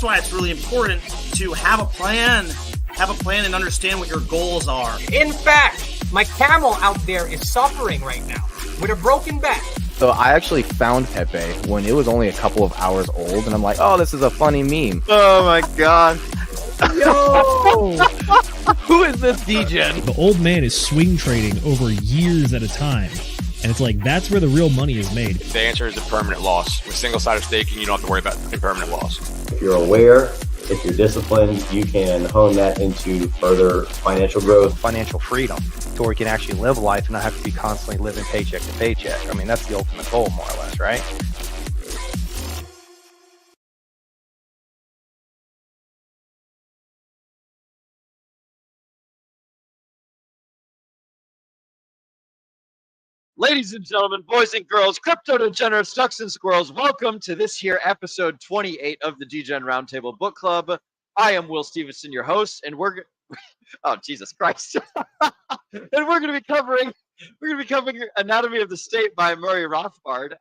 why it's really important to have a plan and understand what your goals are. In fact, my camel out there is suffering right now with a broken back. So I actually found Pepe when it was only a couple of hours old, and I'm like, oh, this is a funny meme. Oh my god. Yo! Who is this Degen? The old man is swing trading over years at a time. And it's like, that's where the real money is made. The answer is a permanent loss. With single-sided staking, you don't have to worry about impermanent loss. If you're aware, if you're disciplined, you can hone that into further financial growth. Financial freedom, to where you can actually live life and not have to be constantly living paycheck to paycheck. I mean, that's the ultimate goal, more or less, right? Ladies and gentlemen, boys and girls, crypto degenerates, ducks and squirrels, welcome to this here episode 28 of the Degen Roundtable Book Club. I am Will Stevenson, your host, and oh Jesus Christ, and we're going to be covering Anatomy of the State by Murray Rothbard.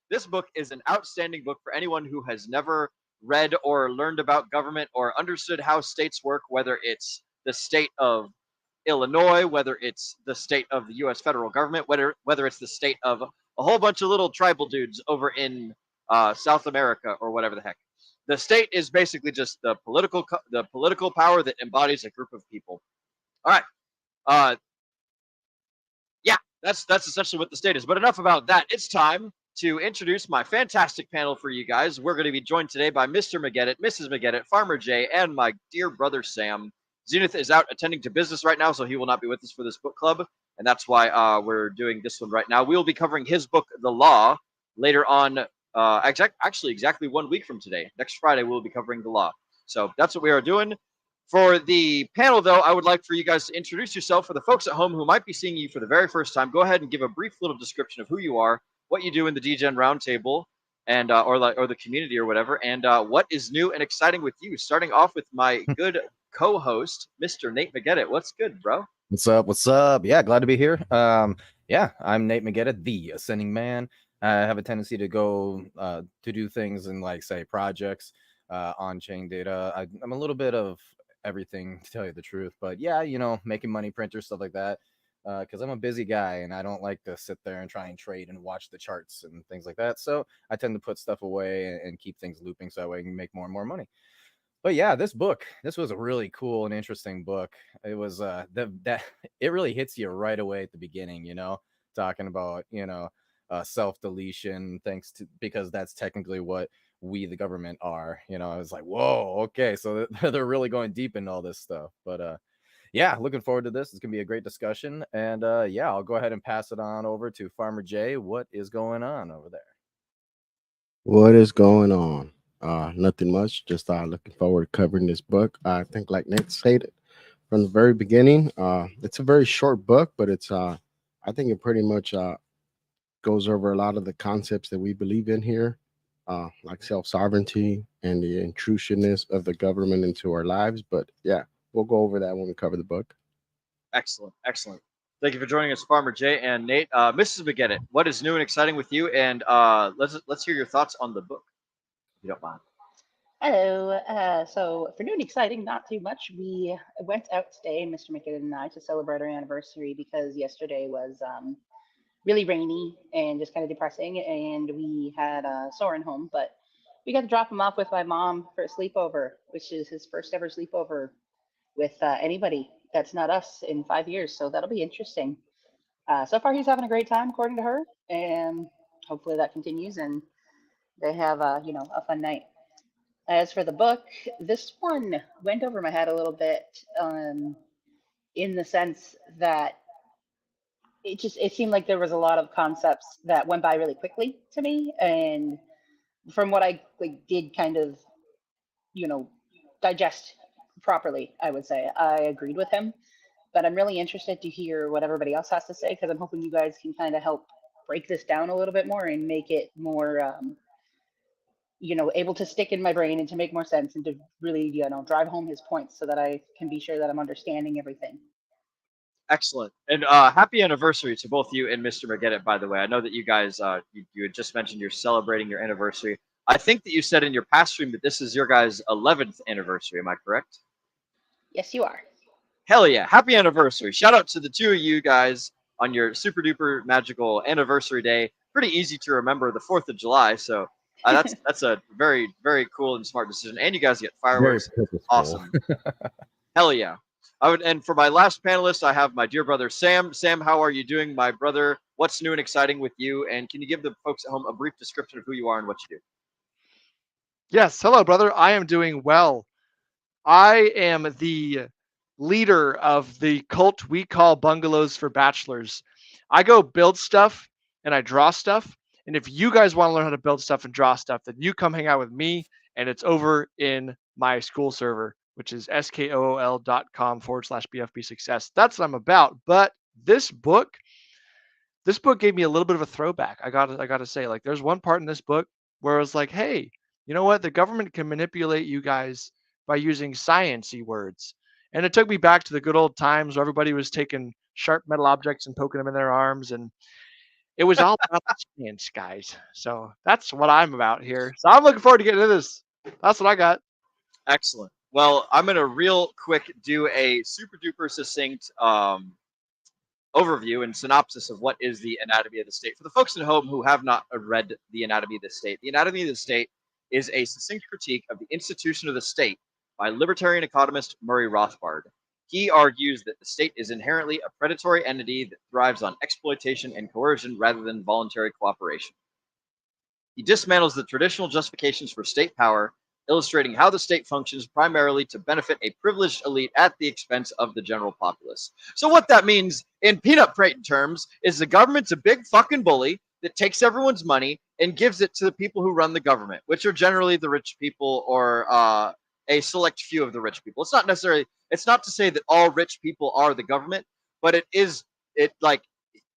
This book is an outstanding book for anyone who has never read or learned about government or understood how states work, whether it's the state of Illinois, whether it's the state of the U.S. federal government, whether it's the state of a whole bunch of little tribal dudes over in South America or whatever the heck. The state is basically just the political power that embodies a group of people. All right. Yeah, that's essentially what the state is. But enough about that. It's time to introduce my fantastic panel for you guys. We're going to be joined today by Mr. McGettit, Mrs. McGettit, Farmer Jay, and my dear brother Sam. Zenith is out attending to business right now, so he will not be with us for this book club, and that's why we're doing this one right now. We will be covering his book, The Law, later on, actually exactly 1 week from today. Next Friday, we'll be covering The Law. So that's what we are doing. For the panel, though, I would like for you guys to introduce yourself. For the folks at home who might be seeing you for the very first time, go ahead and give a brief little description of who you are, what you do in the Degen Roundtable, and or the community or whatever, and what is new and exciting with you. Starting off with my good co-host, Mr. Nate McGettit. What's good, bro? What's up? What's up? Yeah, glad to be here. Yeah, I'm Nate McGettit, the Ascending Man. I have a tendency to go to do things in, like, say, projects, on-chain data. I'm a little bit of everything, to tell you the truth. But yeah, making money, printers, stuff like that. Because I'm a busy guy and I don't like to sit there and try and trade and watch the charts and things like that. So I tend to put stuff away and keep things looping so that way I can make more and more money. But yeah, this was a really cool and interesting book. It was it really hits you right away at the beginning, talking about, self-deletion, because that's technically what we, the government, are. I was like, whoa, okay, so they're really going deep into all this stuff. But yeah, looking forward to this. It's gonna be a great discussion. And yeah, I'll go ahead and pass it on over to Farmer Jay. What is going on over there? What is going on? Nothing much. Just looking forward to covering this book. I think, like Nate stated from the very beginning, it's a very short book, but it's I think it pretty much goes over a lot of the concepts that we believe in here, like self-sovereignty and the intrusiveness of the government into our lives. But yeah, we'll go over that when we cover the book. Excellent. Thank you for joining us, Farmer Jay and Nate. Mrs. McGettit, what is new and exciting with you? And let's hear your thoughts on the book, if you don't mind. Hello. So for new and exciting, not too much. We went out today, Mr. McGettit and I, to celebrate our anniversary because yesterday was really rainy and just kind of depressing, and we had Soren home, but we got to drop him off with my mom for a sleepover, which is his first ever sleepover with anybody that's not us in 5 years. So that'll be interesting. So far, he's having a great time, according to her, and hopefully that continues and they have a fun night. As for the book, this one went over my head a little bit, in the sense that it seemed like there was a lot of concepts that went by really quickly to me, and from what I did kind of digest properly, I would say I agreed with him. But I'm really interested to hear what everybody else has to say, because I'm hoping you guys can kind of help break this down a little bit more and make it more able to stick in my brain and to make more sense and to really drive home his points so that I can be sure that I'm understanding everything. Excellent. And happy anniversary to both you and Mr. McGettit, by the way. I know that you guys, you had just mentioned you're celebrating your anniversary. I think that you said in your past stream that this is your guys' 11th anniversary. Am I correct? Yes, you are. Hell yeah. Happy anniversary. Shout out to the two of you guys on your super duper magical anniversary day. Pretty easy to remember, the 4th of July. So that's a very, very cool and smart decision. And you guys get Very fireworks. purposeful. Awesome. Hell yeah. And for my last panelist, I have my dear brother, Sam. Sam, how are you doing, my brother? What's new and exciting with you? And can you give the folks at home a brief description of who you are and what you do? Yes, hello, brother. I am doing well. I am the leader of the cult we call Bungalows for Bachelors. I go build stuff and I draw stuff. And if you guys want to learn how to build stuff and draw stuff, then you come hang out with me. And it's over in my school server, which is skool.com/BFB success. That's what I'm about. But this book gave me a little bit of a throwback. I gotta say, like, there's one part in this book where I was like, hey, you know what? The government can manipulate you guys by using science-y words. And it took me back to the good old times where everybody was taking sharp metal objects and poking them in their arms. And it was all about science, guys. So that's what I'm about here. So I'm looking forward to getting into this. That's what I got. Excellent. Well, I'm going to real quick do a super duper succinct overview and synopsis of what is the anatomy of the state. For the folks at home who have not read the anatomy of the state, the anatomy of the state is a succinct critique of the institution of the state by libertarian economist Murray Rothbard. He argues that the state is inherently a predatory entity that thrives on exploitation and coercion rather than voluntary cooperation. He dismantles the traditional justifications for state power, illustrating how the state functions primarily to benefit a privileged elite at the expense of the general populace. So what that means in peanut Praten terms is the government's a big fucking bully that takes everyone's money and gives it to the people who run the government, which are generally the rich people or a select few of the rich people. It's not to say that all rich people are the government, but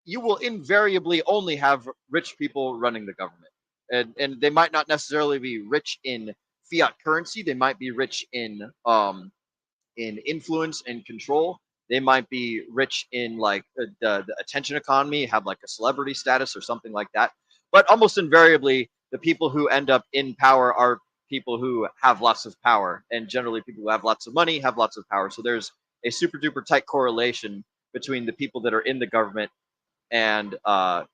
you will invariably only have rich people running the government. And they might not necessarily be rich in fiat currency. They might be rich in influence and control. They might be rich in like the attention economy, have like a celebrity status or something like that. But almost invariably, the people who end up in power are people who have lots of power, and generally people who have lots of money have lots of power. So there's a super duper tight correlation between the people that are in the government and I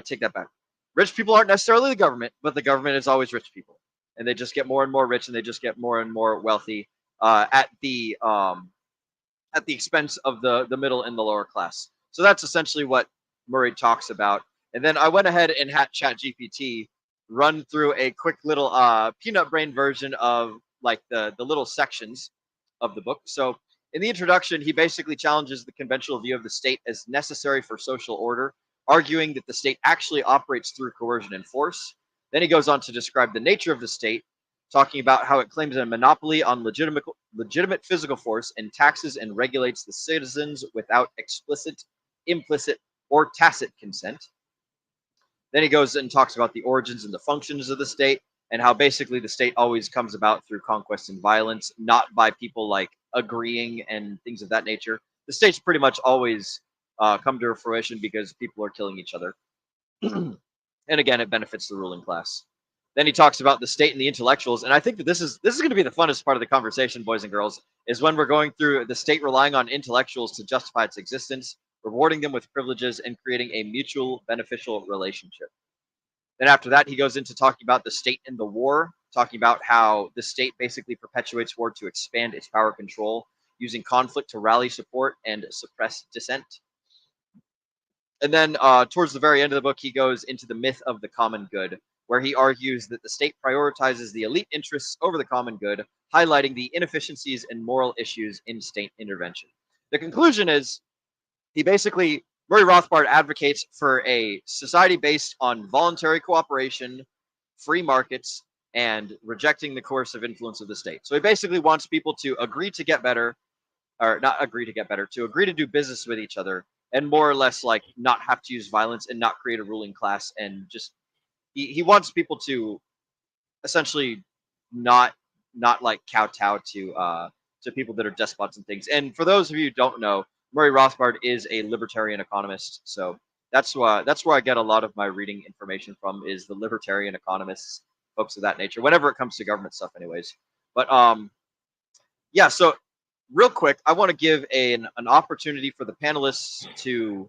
take that back. Rich people aren't necessarily the government, but the government is always rich people, and they just get more and more rich, and they just get more and more wealthy at the expense of the middle and the lower class. So that's essentially what Murray talks about. And then I went ahead and had ChatGPT run through a quick little peanut brain version of like the little sections of the book. So in the introduction, he basically challenges the conventional view of the state as necessary for social order, arguing that the state actually operates through coercion and force. Then he goes on to describe the nature of the state, talking about how it claims a monopoly on legitimate physical force and taxes and regulates the citizens without explicit, implicit, or tacit consent. Then he goes and talks about the origins and the functions of the state, and how basically the state always comes about through conquest and violence, not by people like agreeing and things of that nature. The state's pretty much always come to fruition because people are killing each other. And again, it benefits the ruling class. Then he talks about the state and the intellectuals, and I think that this is going to be the funnest part of the conversation, boys and girls, is when we're going through the state relying on intellectuals to justify its existence, rewarding them with privileges, and creating a mutual beneficial relationship. Then after that, he goes into talking about the state and the war, talking about how the state basically perpetuates war to expand its power control, using conflict to rally support and suppress dissent. And then towards the very end of the book, he goes into the myth of the common good, where he argues that the state prioritizes the elite interests over the common good, highlighting the inefficiencies and moral issues in state intervention. The conclusion is Murray Rothbard advocates for a society based on voluntary cooperation, free markets, and rejecting the coercive influence of the state. So he basically wants people to agree to get better, or not agree to get better, to agree to do business with each other, and more or less like not have to use violence and not create a ruling class, and just he wants people to essentially not like kowtow to people that are despots and things. And for those of you who don't know, Murray Rothbard is a libertarian economist, so That's where I get a lot of my reading information from, is the libertarian economists, folks of that nature, whenever it comes to government stuff anyways. But yeah, so real quick, I want to give an opportunity for the panelists to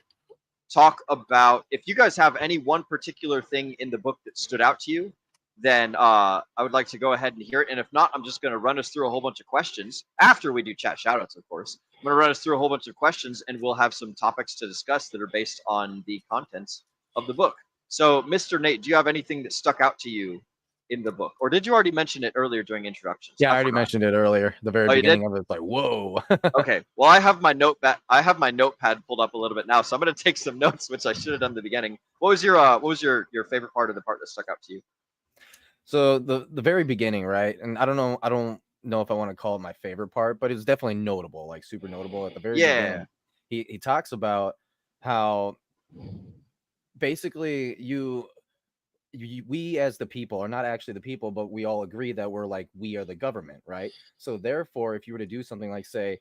talk about, if you guys have any one particular thing in the book that stood out to you, then I would like to go ahead and hear it. And if not, I'm just going to run us through a whole bunch of questions after we do chat shoutouts, of course. I'm going to run us through a whole bunch of questions, and we'll have some topics to discuss that are based on the contents of the book. So, Mr. Nate, do you have anything that stuck out to you in the book, or did you already mention it earlier during introductions? Yeah, I already mentioned it earlier. The very beginning of it, like, whoa. Okay. Well, I have my notepad pulled up a little bit now, so I'm going to take some notes, which I should have done in the beginning. What was your favorite part of the part that stuck out to you? So the very beginning, right? And I don't know if I want to call it my favorite part, but it was definitely notable, like super notable at the very beginning. He talks about how basically we as the people are not actually the people, but we all agree that we are the government, right? So therefore, if you were to do something like, say,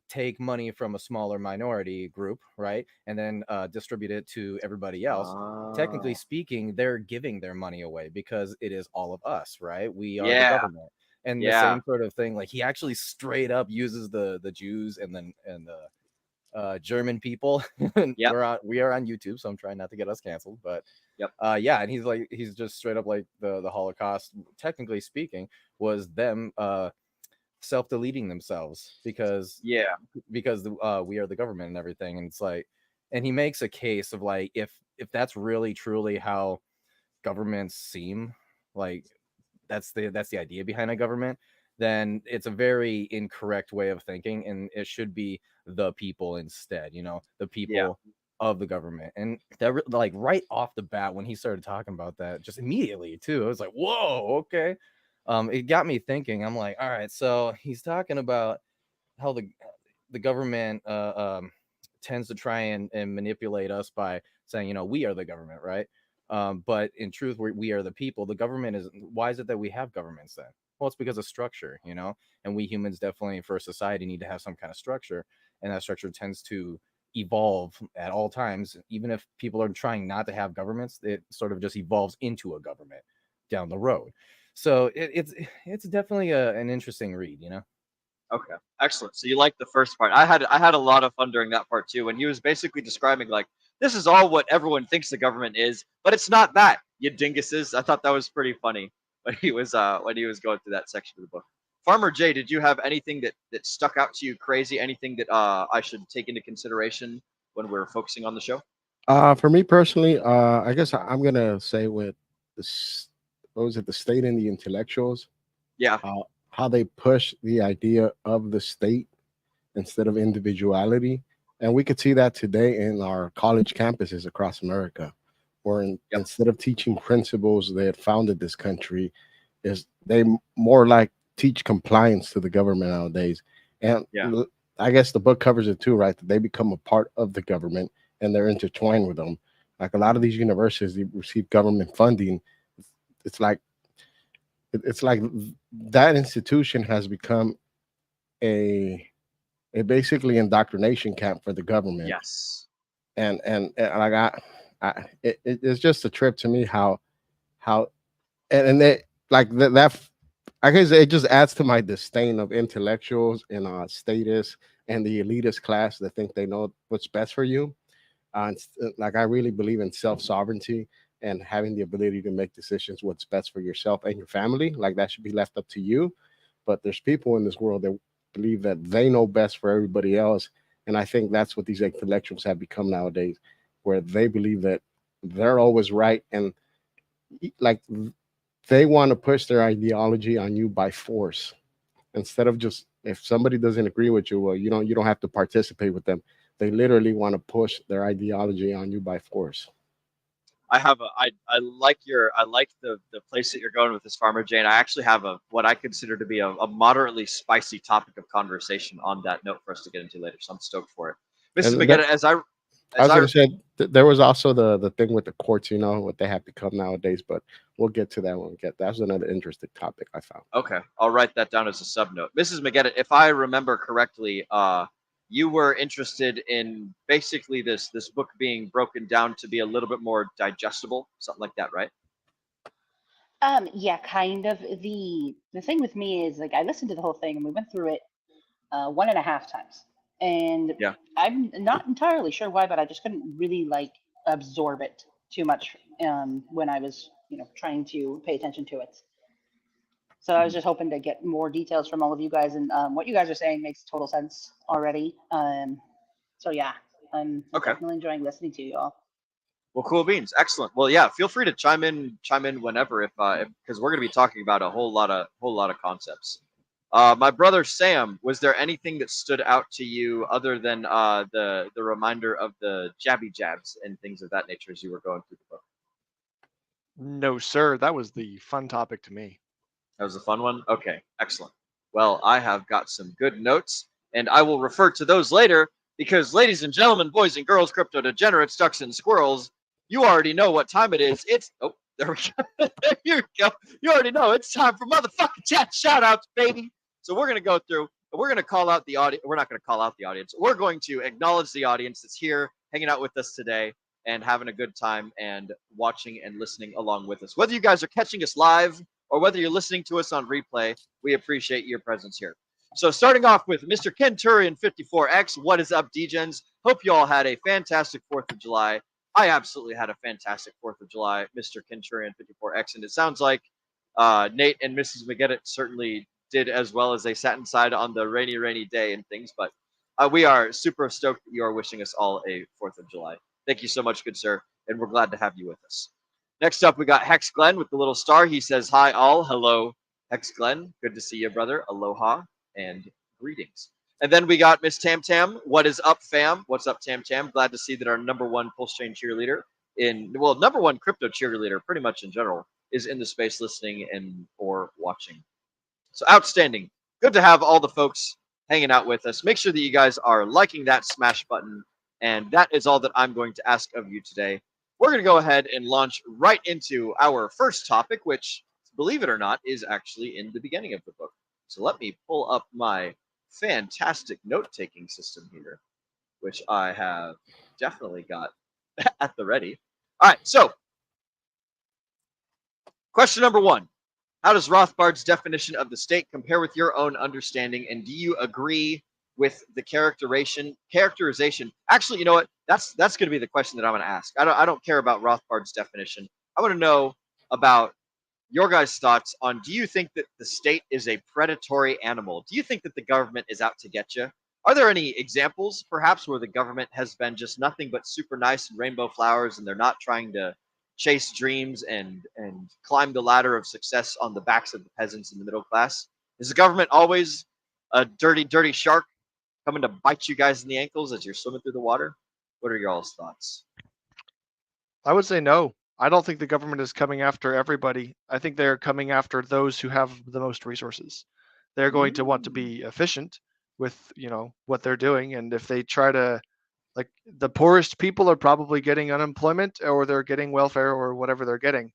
take money from a smaller minority group, right, and then distribute it to everybody else, technically speaking, they're giving their money away because it is all of us, right? We are the government. And the same sort of thing, like he actually straight up uses the Jews and the German people. We are on YouTube, so I'm trying not to get us canceled, but yeah, and he's just straight up like the Holocaust, technically speaking, was them self-deleting themselves because we are the government and everything. And it's like, and he makes a case of like, if that's really truly how governments seem, like that's the idea behind a government, then it's a very incorrect way of thinking, and it should be the people instead, the people of the government. And that, like, right off the bat, when he started talking about that, just immediately too, I was like, whoa, okay. It got me thinking. I'm like, all right, so he's talking about how the government tends to try and manipulate us by saying, we are the government, right? But in truth, we are the people. The government is, why is it that we have governments then? Well, it's because of structure, and we humans definitely, for society, need to have some kind of structure, and that structure tends to evolve at all times. Even if people are trying not to have governments, it sort of just evolves into a government down the road. So it's definitely an interesting read, Okay, excellent. So you like the first part. I had a lot of fun during that part too, when he was basically describing, like, this is all what everyone thinks the government is, but it's not that, you dinguses. I thought that was pretty funny when he was going through that section of the book. Farmer Jay, did you have anything that stuck out to you crazy? Anything that I should take into consideration when we're focusing on the show? For me personally, I guess I'm gonna say with this, what was it, the state and the intellectuals? Yeah. How they push the idea of the state instead of individuality. And we could see that today in our college campuses across America, where instead of teaching principles that founded this country, is they more like teach compliance to the government nowadays. And I guess the book covers it too, right? That they become a part of the government and they're intertwined with them. Like a lot of these universities, they receive government funding. It's like that institution has become a basically indoctrination camp for the government. Yes. And like it's just a trip to me how and they like that I guess it just adds to my disdain of intellectuals and status and the elitist class that think they know what's best for you. Like I really believe in self-sovereignty and having the ability to make decisions what's best for yourself and your family. Like that should be left up to you. But there's people in this world that believe that they know best for everybody else. And I think that's what these intellectuals have become nowadays, where they believe that they're always right. And like they want to push their ideology on you by force instead of just, if somebody doesn't agree with you, well, you don't have to participate with them. They literally want to push their ideology on you by force. I like the place that you're going with this, Farmer Jane. I actually have what I consider to be a moderately spicy topic of conversation on that note for us to get into later. So I'm stoked for it. Mrs. McGinnis, I was going to say there was also the thing with the courts, what they have become nowadays, but we'll get to that when we get. That's another interesting topic I found. Okay, I'll write that down as a sub note. Mrs. McGinnis, if I remember correctly, you were interested in basically this book being broken down to be a little bit more digestible, something like that, right? Yeah, kind of. The thing with me is like I listened to the whole thing and we went through it 1.5 times, and Yeah. I'm not entirely sure why, but I just couldn't really like absorb it too much when I was trying to pay attention to it. So I was just hoping to get more details from all of you guys, and what you guys are saying makes total sense already. So yeah, I'm Okay. definitely enjoying listening to you all. Well, cool beans. Excellent. Well, yeah, feel free to chime in whenever if because we're going to be talking about a whole lot of concepts. My brother Sam, was there anything that stood out to you other than the reminder of the jabby jabs and things of that nature as you were going through the book? No, sir. That was the fun topic to me. That was a fun one? Okay, excellent. Well, I have got some good notes, and I will refer to those later because, ladies and gentlemen, boys and girls, crypto degenerates, ducks and squirrels, you already know what time it is. It's, oh, there we go. There you go. You already know it's time for motherfucking chat shout outs, baby. So we're going to go through, and we're going to call out the audience. We're not going to call out the audience. We're going to acknowledge the audience that's here hanging out with us today and having a good time and watching and listening along with us. Whether you guys are catching us live or whether you're listening to us on replay, we appreciate your presence here. So starting off with Mr. Kenturian 54X, what is up, Degens? Hope you all had a fantastic 4th of July. I absolutely had a fantastic 4th of July, Mr. Kenturian 54X, and it sounds like Nate and Mrs. McGettit certainly did as well as they sat inside on the rainy day and things, but we are super stoked that you are wishing us all a 4th of July. Thank you so much, good sir, and we're glad to have you with us. Next up, we got Hex Glenn with the little star. He says, hi, all. Hello, Hex Glenn. Good to see you, brother. Aloha and greetings. And then we got Miss Tam Tam. What is up, fam? What's up, Tam Tam? Glad to see that our #1 Pulse Chain cheerleader #1 crypto cheerleader, pretty much in general, is in the space listening and or watching. So outstanding. Good to have all the folks hanging out with us. Make sure that you guys are liking that smash button. And that is all that I'm going to ask of you today. We're going to go ahead and launch right into our first topic, which, believe it or not, is actually in the beginning of the book. So let me pull up my fantastic note-taking system here, which I have definitely got at the ready. All right, so question number 1. How does Rothbard's definition of the state compare with your own understanding, and do you agree with the characterization? Actually, you know what? That's going to be the question that I'm going to ask. I don't care about Rothbard's definition. I want to know about your guys' thoughts on, do you think that the state is a predatory animal? Do you think that the government is out to get you? Are there any examples, perhaps, where the government has been just nothing but super nice and rainbow flowers, and they're not trying to chase dreams and climb the ladder of success on the backs of the peasants and the middle class? Is the government always a dirty shark coming to bite you guys in the ankles as you're swimming through the water? What are your all's thoughts? I would say no. I don't think the government is coming after everybody. I think they're coming after those who have the most resources. They're going to want to be efficient with, what they're doing. And if they try to, like, the poorest people are probably getting unemployment or they're getting welfare or whatever they're getting.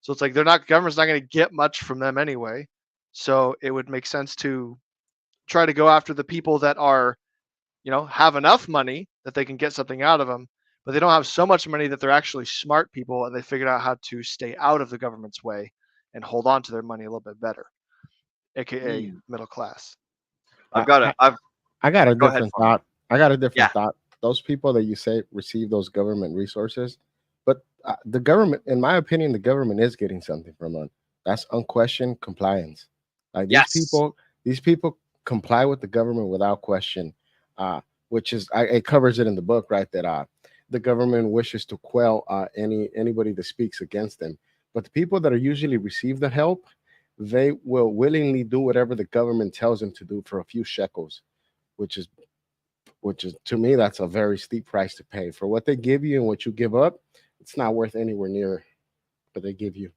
So it's like government's not going to get much from them anyway. So it would make sense to try to go after the people that are, have enough money that they can get something out of them, but they don't have so much money that they're actually smart people and they figured out how to stay out of the government's way and hold on to their money a little bit better, aka middle class. I got a Go ahead, different thought. I got a different Yeah. thought. Those people that you say receive those government resources, but the government, in my opinion, the government is getting something from them. That's unquestioned compliance. Like these people comply with the government without question, which is it covers it in the book, right? That the government wishes to quell anybody that speaks against them. But the people that are usually receive the help, they will willingly do whatever the government tells them to do for a few shekels, which is to me, that's a very steep price to pay for what they give you and what you give up. It's not worth anywhere near what they give you.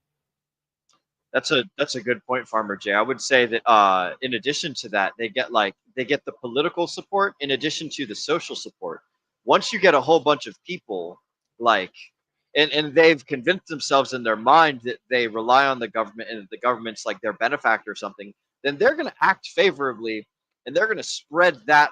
That's a good point, Farmer Jay. I would say that in addition to that, they get the political support in addition to the social support. Once you get a whole bunch of people and they've convinced themselves in their mind that they rely on the government and the government's like their benefactor or something, then they're going to act favorably and they're going to spread that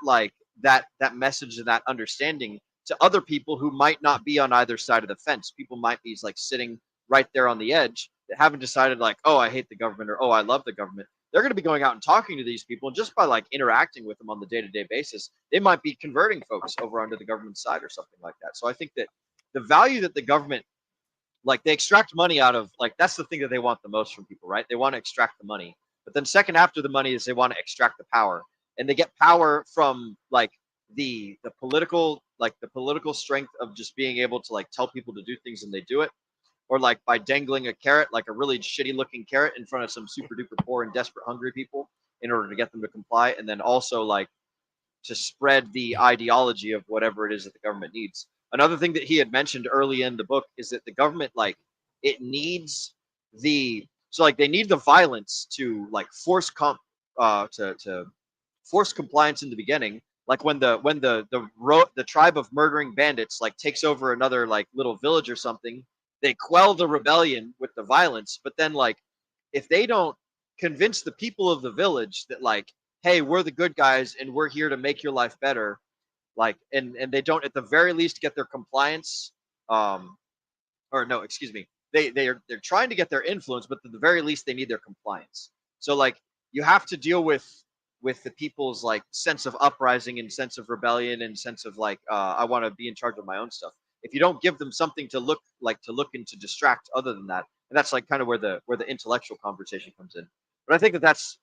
that message and that understanding to other people who might not be on either side of the fence. People might be like sitting right there on the edge that haven't decided like, oh, I hate the government or oh, I love the government. They're going to be going out and talking to these people, and just by like interacting with them on the day-to-day basis, they might be converting folks over onto the government side or something like that. So I think that the value that the government, like, they extract money out of, like, that's the thing that they want the most from people, right? They want to extract the money. But then second after the money is they want to extract the power. And they get power from like the political, like the political strength of just being able to like tell people to do things and they do it, or like by dangling a carrot, like a really shitty looking carrot in front of some super duper poor and desperate hungry people in order to get them to comply, and then also like to spread the ideology of whatever it is that the government needs. Another thing that he had mentioned early in the book is that the government, like, it needs they need the violence to like force to force compliance in the beginning. Like when the tribe of murdering bandits like takes over another like little village or something, they quell the rebellion with the violence. But then like if they don't convince the people of the village that like, hey, we're the good guys and we're here to make your life better, like, and they don't at the very least get their compliance, or no, excuse me, they're trying to get their influence, but at the very least they need their compliance. So like you have to deal with the people's like sense of uprising and sense of rebellion and sense of like, I want to be in charge of my own stuff. If you don't give them something to look and to distract other than that, and that's like kind of where the intellectual conversation comes in. But I think that's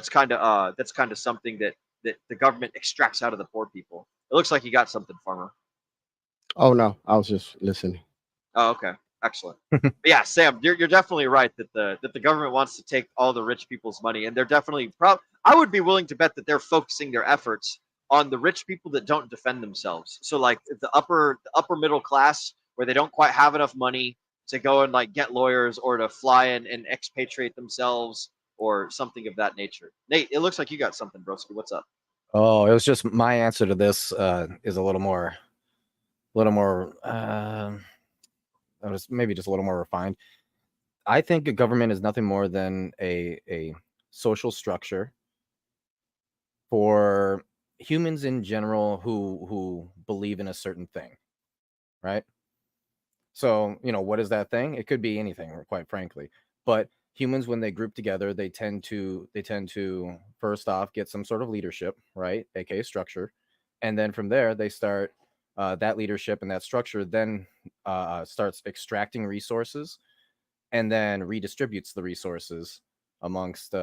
kind of something that the government extracts out of the poor people. It looks like you got something, Farmer. Oh no, I was just listening. Oh, okay. Excellent. But yeah, Sam, you're definitely right that the government wants to take all the rich people's money, and they're definitely I would be willing to bet that they're focusing their efforts on the rich people that don't defend themselves. So like the upper middle class, where they don't quite have enough money to go and like get lawyers or to fly in and expatriate themselves or something of that nature. Nate, it looks like you got something, broski. What's up? Oh, it was just my answer to this is a little more maybe just a little more refined. I think a government is nothing more than a social structure for humans in general who believe in a certain thing, right? So, what is that thing? It could be anything, quite frankly. But humans, when they group together, they tend to first off get some sort of leadership, right? AKA structure. And then from there, they start that leadership and that structure then starts extracting resources and then redistributes the resources amongst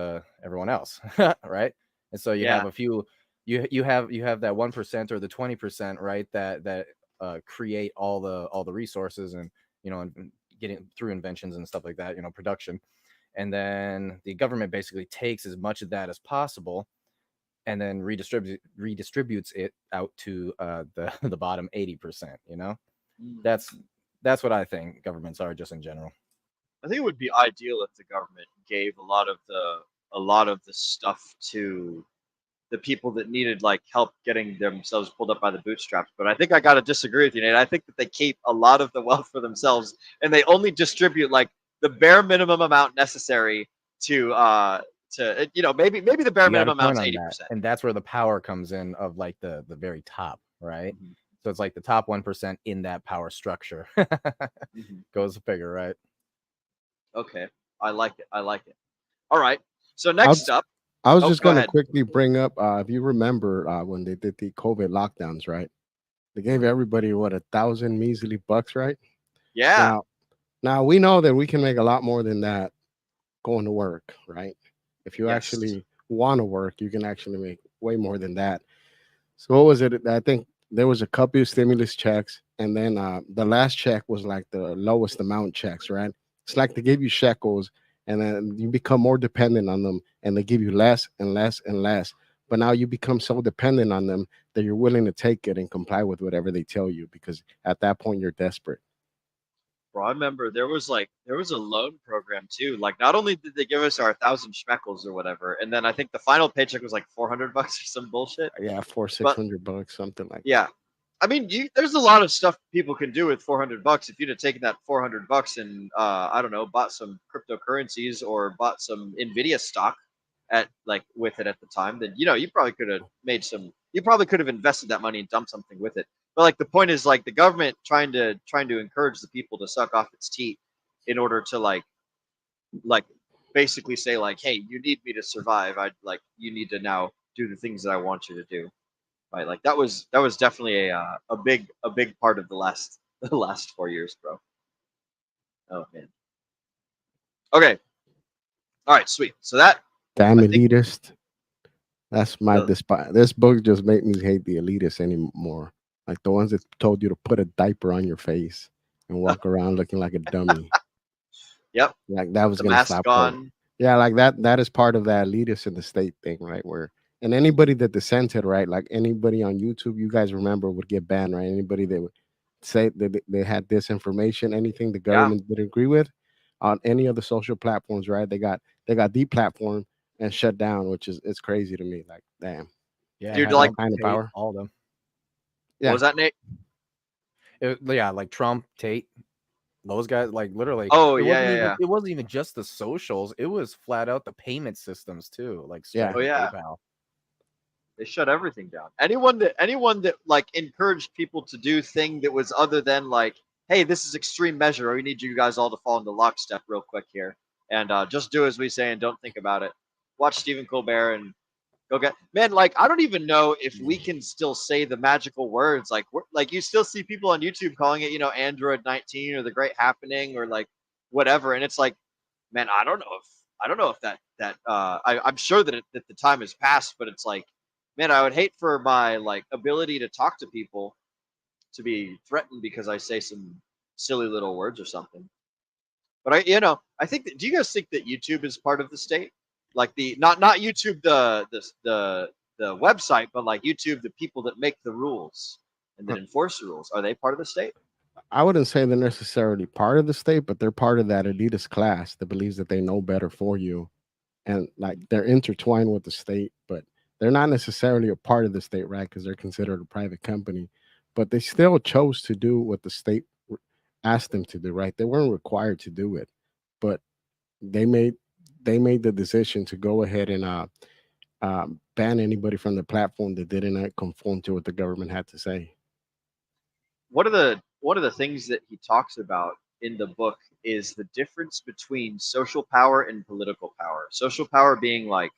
everyone else, right? And so you have a few, you have that 1% or the 20%, right? That create all the resources and and getting through inventions and stuff like that, production. And then the government basically takes as much of that as possible and then redistributes it out to the bottom 80%. That's what I think governments are just in general. I think it would be ideal if the government gave a lot of the stuff to the people that needed like help getting themselves pulled up by the bootstraps. But I think I gotta disagree with you, Nate. I think that they keep a lot of the wealth for themselves, and they only distribute like the bare minimum amount necessary to maybe the bare minimum amount is 80%. And that's where the power comes in of like the very top, right? Mm-hmm. So it's like the top 1% in that power structure. Mm-hmm. Goes to figure, right? Okay, I like it. All right. So next up, I was just going to quickly bring up, if you remember when they did the COVID lockdowns, right? They gave everybody, what, 1,000 measly bucks, right? Yeah. Now we know that we can make a lot more than that going to work, right? If you actually want to work, you can actually make way more than that. So what was it? I think there was a couple of stimulus checks, and then the last check was like the lowest amount checks, right? It's like they give you shekels, and then you become more dependent on them, and they give you less and less and less. But now you become so dependent on them that you're willing to take it and comply with whatever they tell you, because at that point you're desperate. Bro, I remember there was a loan program too. Like, not only did they give us our 1,000 shekels or whatever, and then I think the final paycheck was like $400 or some bullshit. Yeah, $600, something like that. Yeah. I mean, there's a lot of stuff people can do with $400. If you'd have taken that $400 and I don't know, bought some cryptocurrencies or bought some Nvidia stock with it at the time, then you probably could have made some you probably could have invested that money and done something with it. But like the point is like the government trying to encourage the people to suck off its teat in order to like basically say like, hey, you need me to survive. You need to now do the things that I want you to do. Right? Like that was definitely a big part of the last 4 years, bro. Oh man. Okay. All right, sweet. So that Damn I think elitist. That's my despise. This book just made me hate the elitists anymore. Like the ones that told you to put a diaper on your face and walk around looking like a dummy. Yep. Like that was The gonna mask stop. on. Yeah, like that is part of that elitist in the state thing, right? Where and anybody that dissented, right? Like anybody on YouTube, you guys remember would get banned, right? Anybody that would say that they had disinformation, anything the Yeah. government didn't agree with on any of the social platforms, right? They got deplatformed and shut down, which is it's crazy to me. Like, damn. Yeah, Dude, had like kind of Tate, power. all of them. What was that, Nate? Yeah, like Trump, Tate, those guys, like literally. Oh, it yeah, wasn't yeah, even yeah. it wasn't even just the socials. It was flat out the payment systems too, like Yeah. Stripe Oh, and yeah. PayPal. They shut everything down. Anyone that like encouraged people to do thing that was other than like, hey, this is extreme measure, or we need you guys all to fall into lockstep real quick here, and just do as we say and don't think about it. Watch Stephen Colbert and go get man. Like I don't even know if we can still say the magical words. Like you still see people on YouTube calling it, Android 19 or the Great Happening or like whatever, and it's like, man, I don't know if I'm sure that that the time has passed, but it's like, man, I would hate for my like ability to talk to people to be threatened because I say some silly little words or something. But I think that, do you guys think that YouTube is part of the state? Like the not YouTube the website, but like YouTube the people that make the rules and that enforce the rules, are they part of the state? I wouldn't say they're necessarily part of the state, but they're part of that elitist class that believes that they know better for you. And like they're intertwined with the state, but they're not necessarily a part of the state, right? Because they're considered a private company, but they still chose to do what the state asked them to do, right? They weren't required to do it, but they made the decision to go ahead and ban anybody from the platform that didn't conform to what the government had to say. One of the things that he talks about in the book is the difference between social power and political power. Social power being like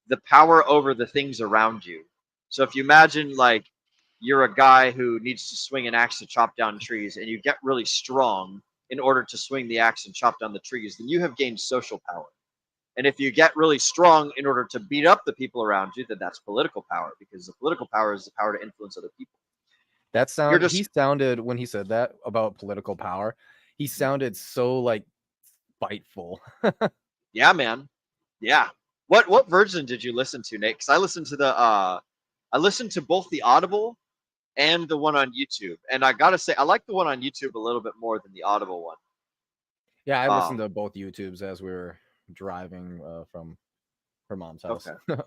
the power over the things around you. So if you imagine like you're a guy who needs to swing an axe to chop down trees and you get really strong in order to swing the axe and chop down the trees, then you have gained social power. And if you get really strong in order to beat up the people around you, then that's political power, because the political power is the power to influence other people. He sounded when he said that about political power, he sounded so like spiteful. Yeah, man. Yeah. What version did you listen to, Nate? Because I listened to both the Audible and the one on YouTube. And I gotta say, I like the one on YouTube a little bit more than the Audible one. Yeah, I listened to both YouTubes as we were driving from her mom's house. Okay.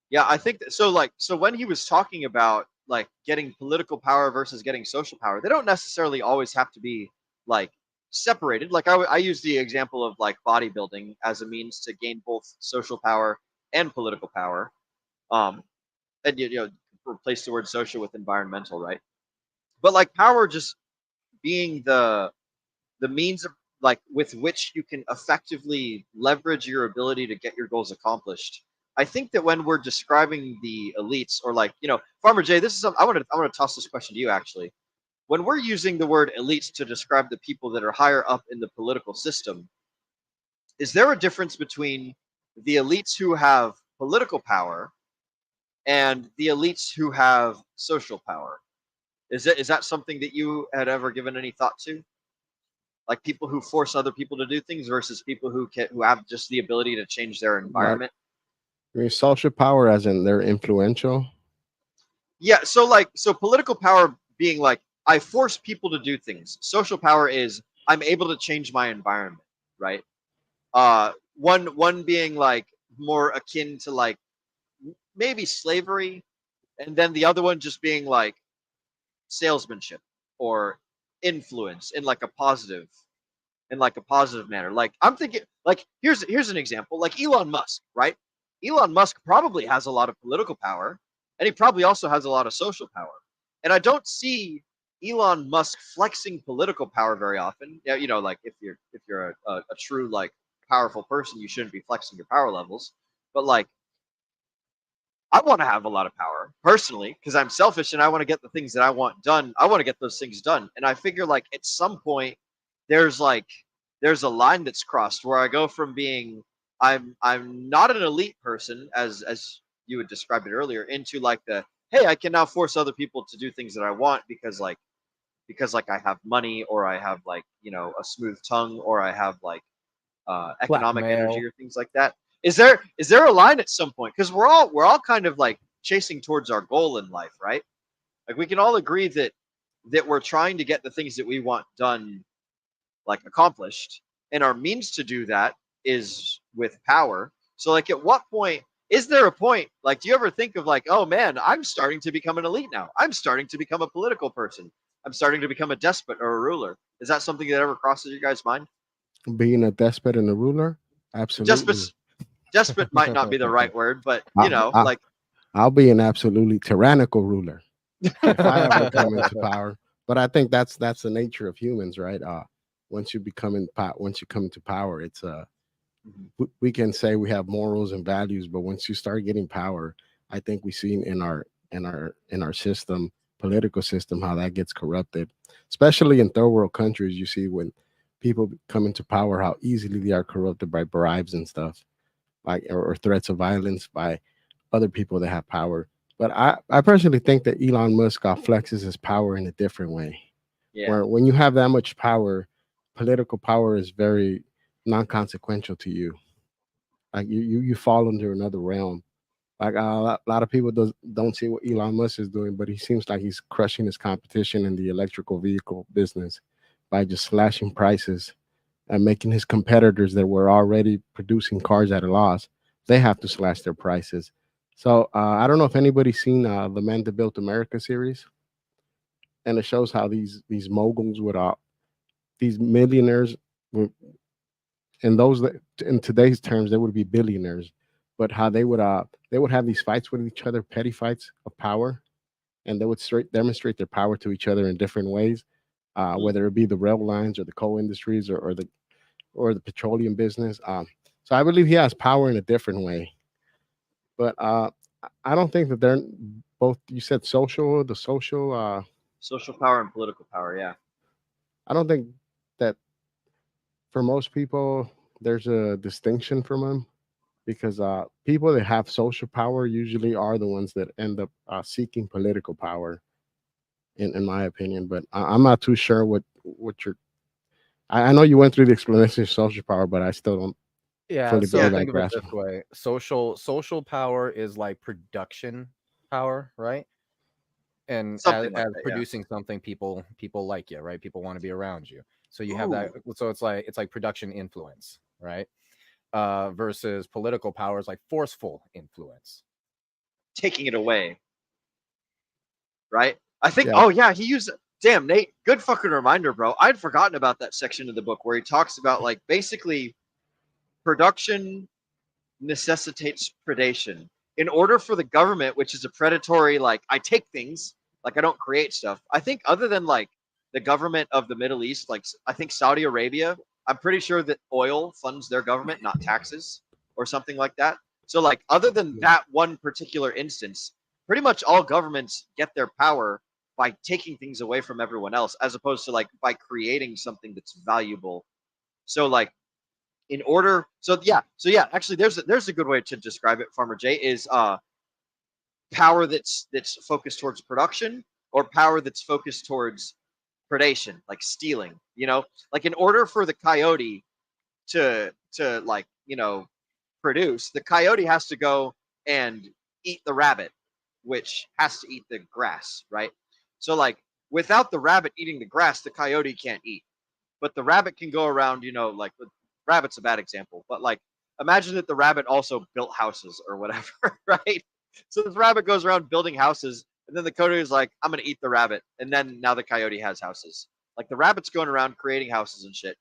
Yeah, I think that, so when he was talking about like getting political power versus getting social power, they don't necessarily always have to be like separated. Like I use the example of like bodybuilding as a means to gain both social power and political power. And replace the word social with environmental, right? But like power just being the means of like with which you can effectively leverage your ability to get your goals accomplished. I think that when we're describing the elites, or like, Farmer Jay, this is I want to toss this question to you actually. When we're using the word elites to describe the people that are higher up in the political system, is there a difference between the elites who have political power and the elites who have social power? Is that something that you had ever given any thought to? Like people who force other people to do things versus people who have just the ability to change their environment. I mean, social power, as in they're influential. Yeah, so political power being like I force people to do things. Social power is I'm able to change my environment, right? One being like more akin to like maybe slavery, and then the other one just being like salesmanship or influence in like a positive manner. Like I'm thinking like here's an example, like Elon Musk, right? Elon Musk probably has a lot of political power and he probably also has a lot of social power. And I don't see Elon Musk flexing political power very often. Yeah, you know, like if you're a true like powerful person, you shouldn't be flexing your power levels. But like, I want to have a lot of power personally because I'm selfish and I want to get the things that I want done. I want to get those things done. And I figure like at some point there's a line that's crossed where I go from being I'm not an elite person as you had described it earlier into like the hey, I can now force other people to do things that I want because like I have money or I have like, you know, a smooth tongue or I have like economic energy Blackmail. or things like that. Is there a line at some point? Because we're all kind of like chasing towards our goal in life, right? Like we can all agree that we're trying to get the things that we want done, like accomplished, and our means to do that is with power. So like at what point is there a point like do you ever think of like, oh man, I'm starting to become an elite now. I'm starting to become a political person. I'm starting to become a despot or a ruler. Is that something that ever crosses your guys' mind? Being a despot and a ruler, absolutely. Despot despot might not be the right word, but I, you know, I, like I'll be an absolutely tyrannical ruler if I ever come into power. But I think that's the nature of humans, right? Once you once you come into power, it's we can say we have morals and values, but once you start getting power, I think we see in our system, political system, how that gets corrupted, especially in third world countries. You see when people come into power, how easily they are corrupted by bribes and stuff, like or threats of violence by other people that have power. But I personally think that Elon Musk flexes his power in a different way. yeah. Where when you have that much power, political power is very non-consequential to you. Like you fall into another realm. Like a lot of people don't see what Elon Musk is doing, but he seems like he's crushing his competition in the electrical vehicle business by just slashing prices and making his competitors that were already producing cars at a loss, they have to slash their prices. So I don't know if anybody's seen the Man That Built America series, and it shows how these moguls would these millionaires would, and those that in today's terms they would be billionaires, but how they would have these fights with each other, petty fights of power, and they would demonstrate their power to each other in different ways, whether it be the rail lines or the coal industries or the petroleum business. So I believe he has power in a different way. But I don't think that they're both. You said the social. Social power and political power, yeah. I don't think that for most people there's a distinction from them because people that have social power usually are the ones that end up seeking political power, in my opinion. But I'm not too sure what you're. I know you went through the explanation of social power, but I still don't Yeah, fully so believe I think of it grasp. this way. Social power is like production power, right? And Something like as that, yeah. producing something, people like you, right? People want to be around you. So you have that. Ooh. So it's like production influence, right? Versus political power is like forceful influence. Taking it away, right? I think. Yeah, Oh yeah, he used. Damn, Nate, good fucking reminder, bro. I'd forgotten about that section of the book where he talks about like basically production necessitates predation. In order for the government, which is a predatory, like I take things, like I don't create stuff. I think other than like the government of the Middle East, like I think Saudi Arabia, I'm pretty sure that oil funds their government, not taxes or something like that. So like other than that one particular instance, pretty much all governments get their power by taking things away from everyone else, as opposed to like by creating something that's valuable. So like in order so yeah actually there's a good way to describe it, Farmer J, is power that's focused towards production or power that's focused towards predation, like stealing, you know, like in order for the coyote to like, you know, produce, the coyote has to go and eat the rabbit, which has to eat the grass, right? So like without the rabbit eating the grass, the coyote can't eat, but the rabbit can go around, you know, like rabbit's a bad example, but like imagine that the rabbit also built houses or whatever, right? So this rabbit goes around building houses, and then the coyote is like, I'm gonna eat the rabbit, and then now the coyote has houses. Like the rabbit's going around creating houses and shit,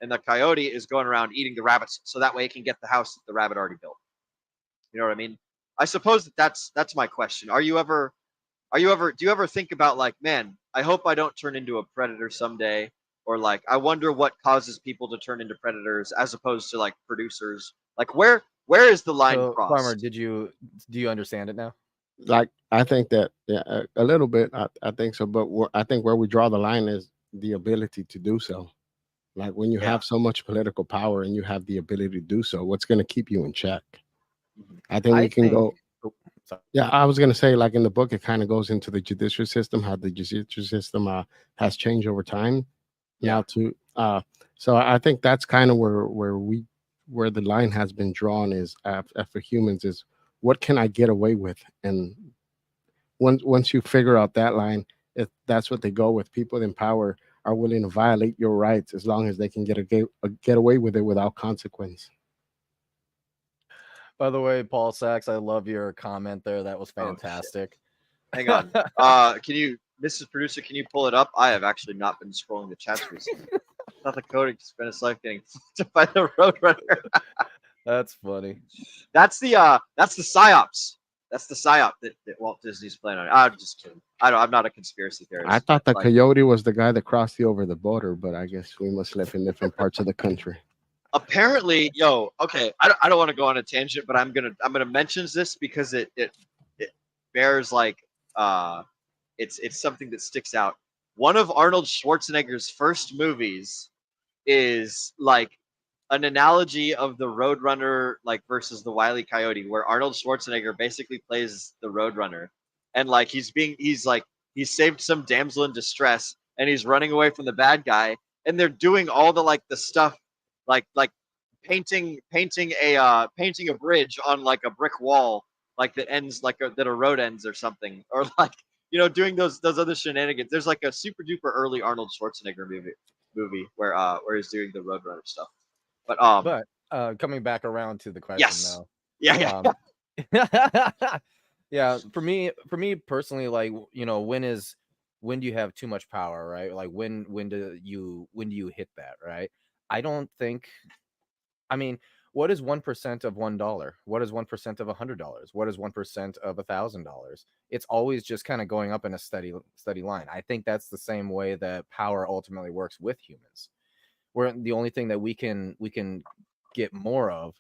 and the coyote is going around eating the rabbits, so that way it can get the house that the rabbit already built. You know what I mean? I suppose that's my question. Do you ever think about like, man, I hope I don't turn into a predator someday, or like I wonder what causes people to turn into predators as opposed to like producers. Like where is the line So, Farmer, crossed? do you understand it now? Like I think that a little bit. I think so, but I think where we draw the line is the ability to do so. Like when you Yeah. have so much political power and you have the ability to do so, what's going to keep you in check? I think I we can think. go. Oh, sorry. Yeah, I was going to say, like in the book, it kind of goes into the judicial system, how the judicial system has changed over time. Yeah. Now to so I think that's kind of where the line has been drawn is for humans is what can I get away with, and once you figure out that line, if that's what they go with, people in power are willing to violate your rights as long as they can get away with it without consequence. By the way, Paul Sachs, I love your comment there. That was Oh, fantastic. Hang on. Can you, Mrs. Producer, can you pull it up? I have actually not been scrolling the chats recently. I thought the coding spent his life getting fucked by the Roadrunner. That's funny. That's the psyops. That's the psyop that Walt Disney's playing on. I'm just kidding. I'm not a conspiracy theorist. I thought the like, coyote was the guy that crossed you over the border, but I guess we must live in different parts of the country. apparently, okay, I don't want to go on a tangent, but I'm gonna mention this because it bears like it's something that sticks out. One of Arnold Schwarzenegger's first movies is like an analogy of the Roadrunner like versus the Wile E. Coyote, where Arnold Schwarzenegger basically plays the Roadrunner, and like he's saved some damsel in distress, and he's running away from the bad guy, and they're doing all the stuff like painting a bridge on like a brick wall, like that ends that a road ends or something, or like doing those other shenanigans. There's like a super duper early Arnold Schwarzenegger movie where he's doing the Roadrunner stuff. But coming back around to the question, yes, though. yeah. Yeah, for me personally, like, when do you have too much power, right? Like when do you hit that, right? I don't think, I mean, what is 1% of $1? What is 1% of $100? What is 1% of $1,000? It's always just kind of going up in a steady line. I think that's the same way that power ultimately works with humans. Where the only thing that we can get more of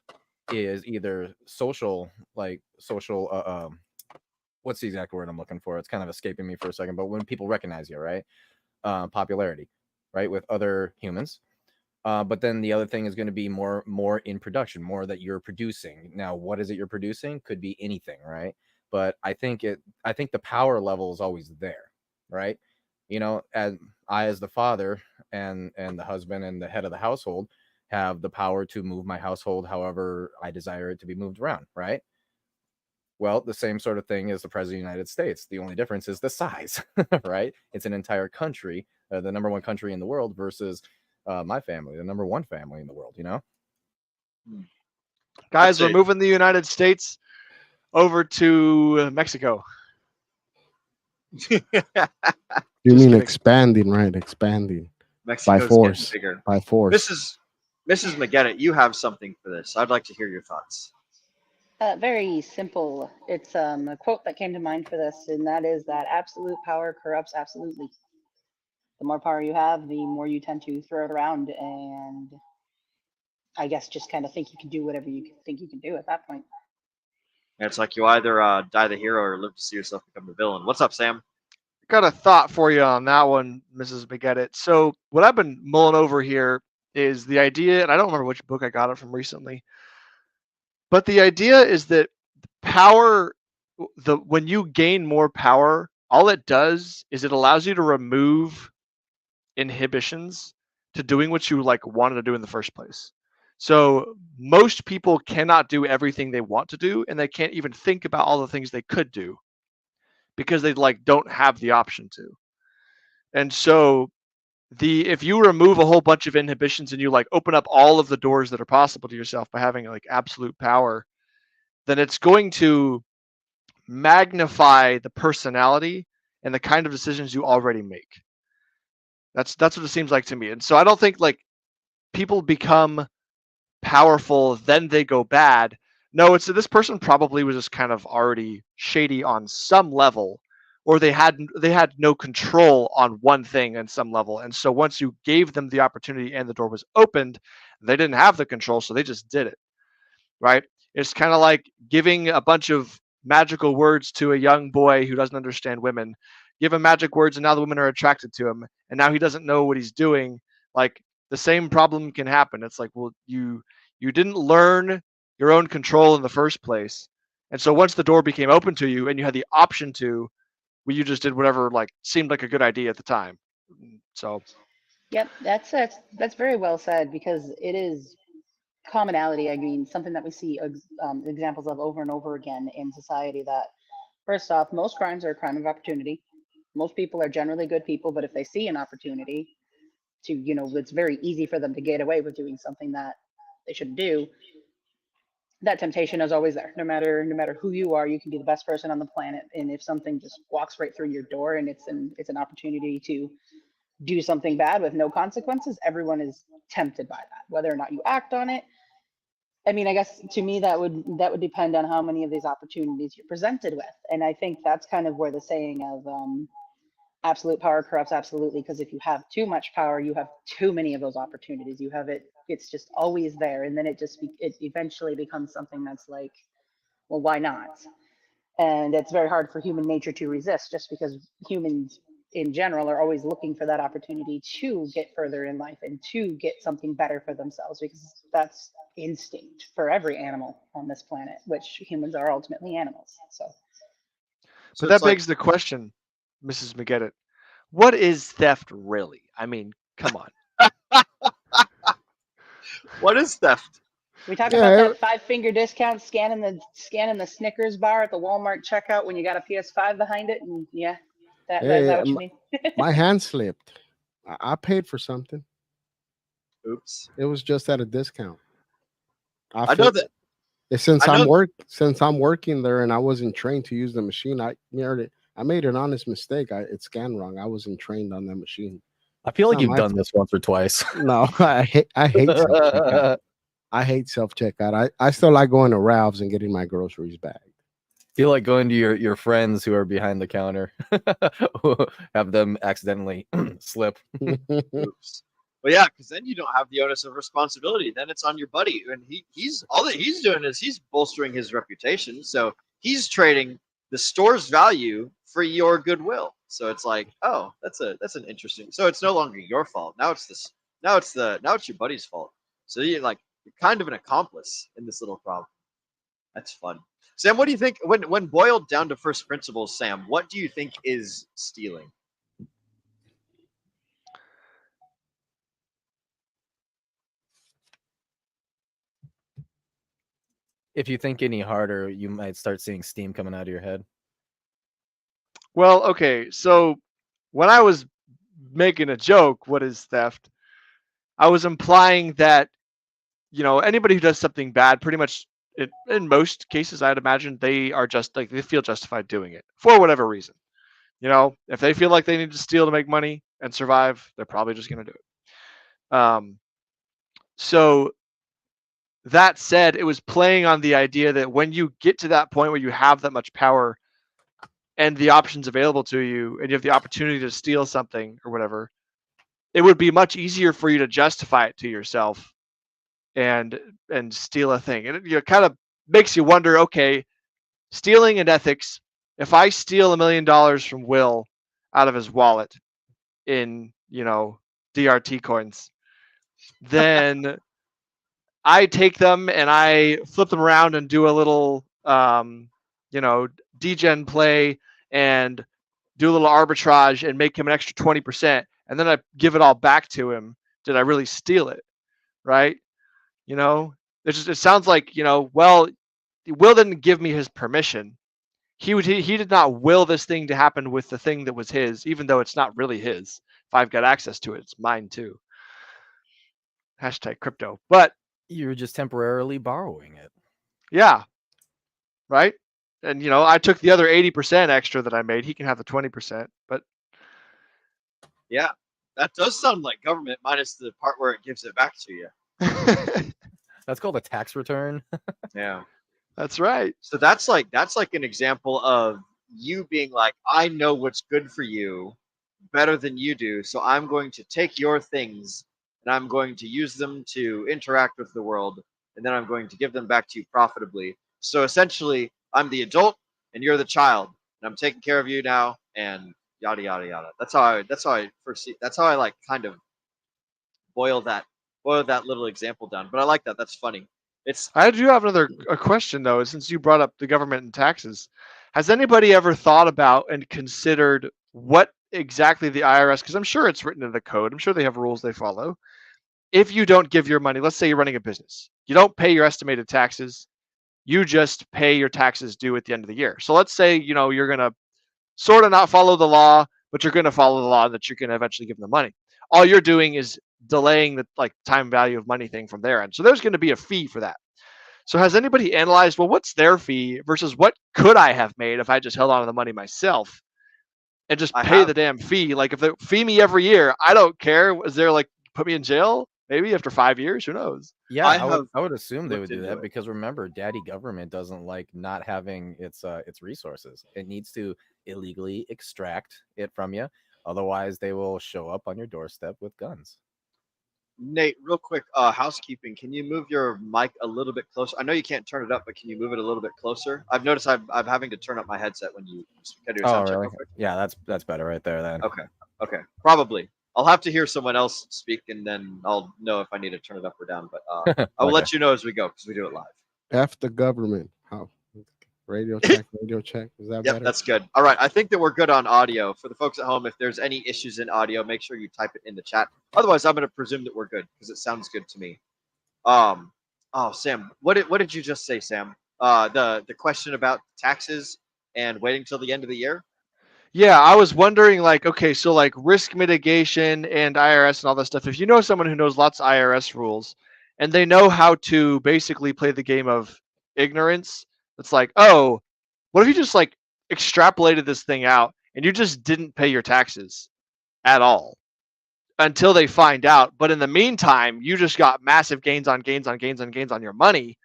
is either social what's the exact word I'm looking for? It's kind of escaping me for a second, but when people recognize you, right? Popularity, right? With other humans. But then the other thing is going to be more in production, more that you're producing. Now, what is it you're producing? Could be anything, right? But I think the power level is always there, right? As the father and the husband and the head of the household have the power to move my household however I desire it to be moved around, right? Well, the same sort of thing as the president of the United States. The only difference is the size, right? It's an entire country, the number one country in the world versus my family, the number one family in the world, Guys, we're moving the United States over to Mexico. You mean expanding, right? Expanding. Mexico's by force. Bigger. By force. Mrs. McGettit, you have something for this. I'd like to hear your thoughts. Very simple. It's a quote that came to mind for this, and that is that absolute power corrupts absolutely. The more power you have, the more you tend to throw it around, and I guess just kind of think you can do whatever you think you can do at that point. It's like you either die the hero or live to see yourself become the villain. What's up, Sam? Got a thought for you on that one, Mrs. McGettit. So what I've been mulling over here is the idea, and I don't remember which book I got it from recently, but the idea is that power, when you gain more power, all it does is it allows you to remove inhibitions to doing what you wanted to do in the first place. So most people cannot do everything they want to do, and they can't even think about all the things they could do because they don't have the option to. And so if you remove a whole bunch of inhibitions and you open up all of the doors that are possible to yourself by having absolute power, then it's going to magnify the personality and the kind of decisions you already make. That's what it seems like to me. And so I don't think people become powerful then they go bad. No, it's this person probably was just kind of already shady on some level, or they had no control on one thing on some level. And so once you gave them the opportunity and the door was opened, they didn't have the control, so they just did it. Right? It's kind of like giving a bunch of magical words to a young boy who doesn't understand women. Give him magic words, and now the women are attracted to him, and now he doesn't know what he's doing. Like the same problem can happen. It's like, well, you didn't learn your own control in the first place, and so once the door became open to you and you had the option to, well, you just did whatever like seemed like a good idea at the time. So Yep, that's very well said, because it is commonality. I mean, something that we see examples of over and over again in society. That first off, most crimes are a crime of opportunity. Most people are generally good people, but if they see an opportunity to, it's very easy for them to get away with doing something that they shouldn't do. That temptation is always there. No matter who you are, you can be the best person on the planet, and if something just walks right through your door and it's an opportunity to do something bad with no consequences, everyone is tempted by that, whether or not you act on it. I mean, I guess to me that would depend on how many of these opportunities you're presented with, and I think that's kind of where the saying of absolute power corrupts absolutely, because if you have too much power, you have too many of those opportunities. You have it's just always there, and then it eventually becomes something that's like, well, why not? And it's very hard for human nature to resist, just because humans in general are always looking for that opportunity to get further in life and to get something better for themselves, because that's instinct for every animal on this planet, which humans are ultimately animals. but that begs the question, Mrs. McGettit, what is theft really? I mean, come on. What is theft? We talk about that 5-finger discount, scanning the Snickers bar at the Walmart checkout when you got a PS5 behind it, and yeah, is that what you mean? My hand slipped. I paid for something. Oops. It was just at a discount. I know that. Since I'm working there and I wasn't trained to use the machine, I made an honest mistake. It scanned wrong. I wasn't trained on that machine. I feel like you've done this once or twice. No, I hate self-checkout. I hate self-checkout. I still like going to Ralph's and getting my groceries bagged. Feel like going to your friends who are behind the counter, have them accidentally slip. Oops. Well, yeah, because then you don't have the onus of responsibility. Then it's on your buddy, and he's all that he's doing is he's bolstering his reputation. So he's trading the store's value for your goodwill. So it's like, oh, that's an interesting. So it's no longer your fault. Now it's your buddy's fault. So you're kind of an accomplice in this little problem. That's fun. Sam, what do you think when boiled down to first principles, Sam, what do you think is stealing? If you think any harder, you might start seeing steam coming out of your head. Well, okay, so when I was making a joke, what is theft? I was implying that, anybody who does something bad, pretty much in most cases, I'd imagine they are they feel justified doing it for whatever reason. If they feel like they need to steal to make money and survive, they're probably just going to do it. So that said, it was playing on the idea that when you get to that point where you have that much power and the options available to you, and you have the opportunity to steal something or whatever, it would be much easier for you to justify it to yourself and steal a thing. And it kind of makes you wonder, okay, stealing and ethics, if I steal $1 million from Will out of his wallet in, DRT coins, then I take them and I flip them around and do a little, degen play and do a little arbitrage and make him an extra 20%. And then I give it all back to him. Did I really steal it? Right? It sounds like, well, Will didn't give me his permission. He did not will this thing to happen with the thing that was his, even though it's not really his. If I've got access to it, it's mine too. #crypto. But you're just temporarily borrowing it. Yeah. Right? And I took the other 80% extra that I made. He can have the 20%, but yeah, that does sound like government minus the part where it gives it back to you. That's called a tax return. Yeah. That's right. So that's like an example of you being like, I know what's good for you better than you do, so I'm going to take your things and I'm going to use them to interact with the world, and then I'm going to give them back to you profitably. So essentially, I'm the adult and you're the child, and I'm taking care of you now, and yada yada yada. That's how I foresee. That's how I like kind of boil that little example down. But I like that. That's funny. It's I do have a question though, since you brought up the government and taxes. Has anybody ever thought about and considered what exactly the IRS, because I'm sure it's written in the code, I'm sure they have rules they follow. If you don't give your money, let's say you're running a business, you don't pay your estimated taxes, you just pay your taxes due at the end of the year. So let's say, you're going to sort of not follow the law, but you're going to follow the law that you're going to eventually give them the money. All you're doing is delaying the time value of money thing from their end. So there's going to be a fee for that. So has anybody analyzed, well, what's their fee versus what could I have made if I just held on to the money myself and just pay the damn fee? Like if they fee me every year, I don't care. Is there put me in jail? Maybe after 5 years, who knows? Yeah, I would assume they would do that because remember, daddy government doesn't like not having its resources. It needs to illegally extract it from you. Otherwise, they will show up on your doorstep with guns. Nate, real quick, housekeeping. Can you move your mic a little bit closer? I know you can't turn it up, but can you move it a little bit closer? I've noticed I'm having to turn up my headset when you can do a sound check real quick. Yeah, that's better right there then. Okay. Probably. I'll have to hear someone else speak, and then I'll know if I need to turn it up or down. But I will let you know as we go because we do it live. F the government. How? Radio check. Is that better? That's good. All right. I think that we're good on audio. For the folks at home, if there's any issues in audio, make sure you type it in the chat. Otherwise, I'm going to presume that we're good because it sounds good to me. Sam, what did you just say, Sam? The question about taxes and waiting till the end of the year? Yeah, I was wondering, okay, so risk mitigation and IRS and all that stuff. If you know someone who knows lots of IRS rules and they know how to basically play the game of ignorance, it's like, oh, what if you just extrapolated this thing out and you just didn't pay your taxes at all until they find out? But in the meantime, you just got massive gains on gains on gains on gains on your money.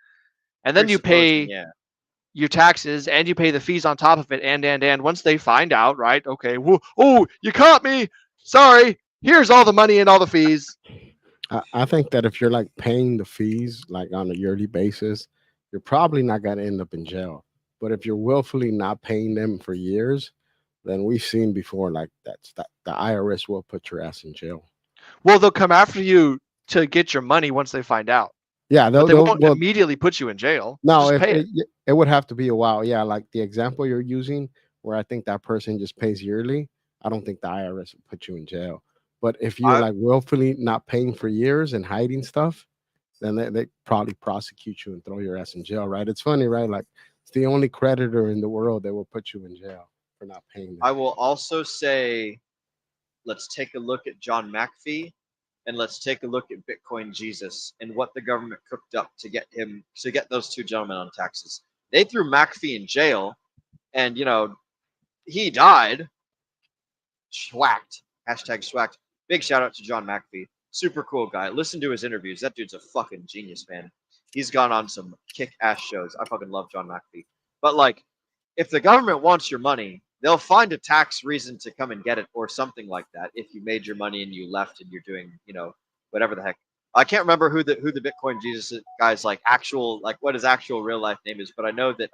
And then you pay your taxes and you pay the fees on top of it. And once they find out, right? Okay. Oh, you caught me. Sorry. Here's all the money and all the fees. I think that if you're paying the fees on a yearly basis, you're probably not going to end up in jail. But if you're willfully not paying them for years, then we've seen before that the IRS will put your ass in jail. Well, they'll come after you to get your money once they find out. Yeah, they won't immediately put you in jail. No, it would have to be a while. Yeah, like the example you're using, where I think that person just pays yearly. I don't think the IRS would put you in jail. But if you're willfully not paying for years and hiding stuff, then they probably prosecute you and throw your ass in jail, right? It's funny, right? It's the only creditor in the world that will put you in jail for not paying them. I will also say, let's take a look at John McAfee, and let's take a look at Bitcoin Jesus and what the government cooked up to get those two gentlemen on taxes. They threw McAfee in jail, and he died. Schwacked. #schwacked. Big shout out to John McAfee. Super cool guy. Listen to his interviews. That dude's a fucking genius, man. He's gone on some kick-ass shows. I fucking love John McAfee. But if the government wants your money, they'll find a tax reason to come and get it or something like that. If you made your money and you left and you're doing, whatever the heck. I can't remember who the Bitcoin Jesus guy's actual what his actual real life name is, but I know that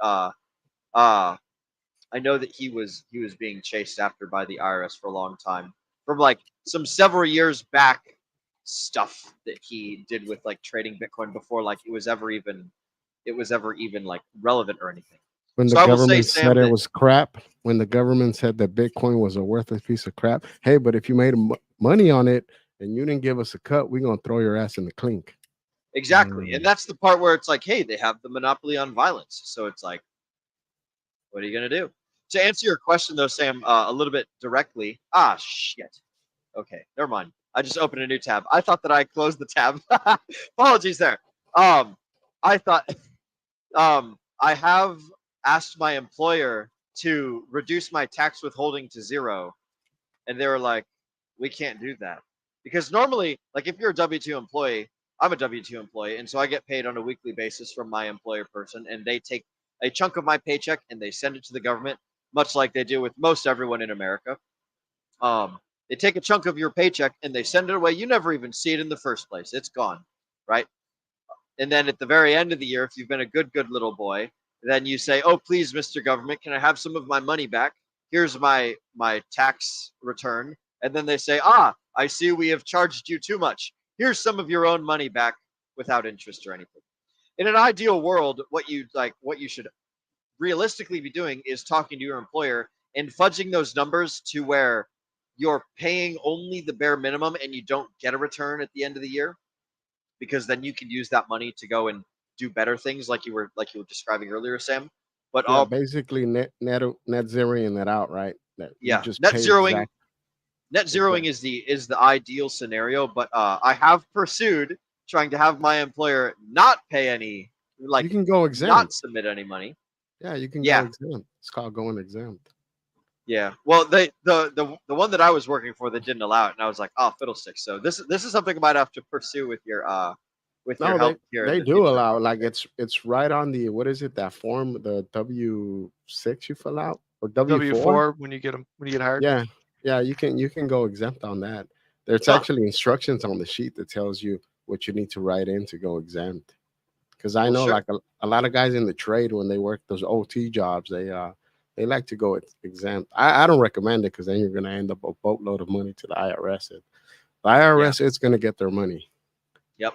he was being chased after by the IRS for a long time from some several years back stuff that he did with trading Bitcoin before it was ever even relevant or anything. When the government said it was crap, when the government said that Bitcoin was a worthless piece of crap, hey, but if you made money on it and you didn't give us a cut, we're going to throw your ass in the clink. Exactly. And that's the part where it's hey, they have the monopoly on violence. So it's what are you going to do? To answer your question, though, Sam, a little bit directly. Shit. Okay, never mind. I just opened a new tab. I thought that I closed the tab. Apologies there. I thought I have asked my employer to reduce my tax withholding to 0, and they were like, we can't do that. Because normally, if you're a W-2 employee, I'm a W-2 employee, and so I get paid on a weekly basis from my employer person, and they take a chunk of my paycheck and they send it to the government, much like they do with most everyone in America. They take a chunk of your paycheck and they send it away. You never even see it in the first place. It's gone, right? And then at the very end of the year, if you've been a good little boy, then you say, "Oh, please, Mr. Government, can I have some of my money back? Here's my tax return." And then they say, "Ah, I see we have charged you too much. Here's some of your own money back without interest or anything." In an ideal world, what you should realistically be doing is talking to your employer and fudging those numbers to where you're paying only the bare minimum and you don't get a return at the end of the year, because then you can use that money to go and do better things like you were describing earlier, Sam. But Yeah, basically net zeroing that out, right? That you yeah, just net pay zeroing exact. is the ideal scenario, but I have pursued trying to have my employer not pay any, You can go not exempt. submit any money. Yeah, you can go Yeah, exempt. It's called going exempt. yeah. Well, the one that I was working for, that didn't allow it, and I was like, "Oh, fiddlesticks." So this is something I might have to pursue with your No, help here in they the do future. allow, like, it's right on the, what is it, that form, the W-6 you fill out, or W-4? W-4 when you get hired. Yeah. Yeah, you can go exempt on that. There's Huh. actually instructions on the sheet that tells you what you need to write in to go exempt. Because I Well, know, sure. like, a lot of guys in the trade, when they work those OT jobs, they like to go exempt. I don't recommend it, because then you're gonna end up a boatload of money to the IRS. And the IRS is gonna get their money. Yep,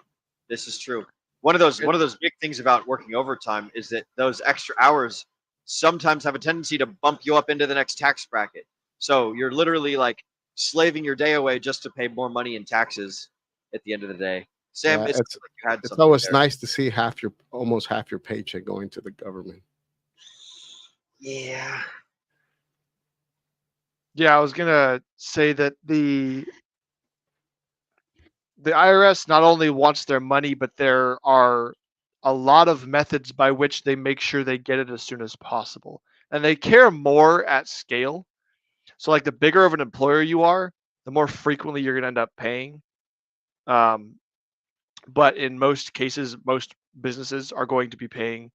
this is true. One of those big things about working overtime is that those extra hours sometimes have a tendency to bump you up into the next tax bracket. So you're literally like slaving your day away just to pay more money in taxes at the end of the day. Sam, Yeah, it sounds like you had it's something always there. nice to see almost half your paycheck going to the government. Yeah. Yeah, I was gonna say that the IRS not only wants their money, but there are a lot of methods by which they make sure they get it as soon as possible. And they care more at scale. So like the bigger of an employer you are, the more frequently you're gonna end up paying. But in most cases, most businesses are going to be paying.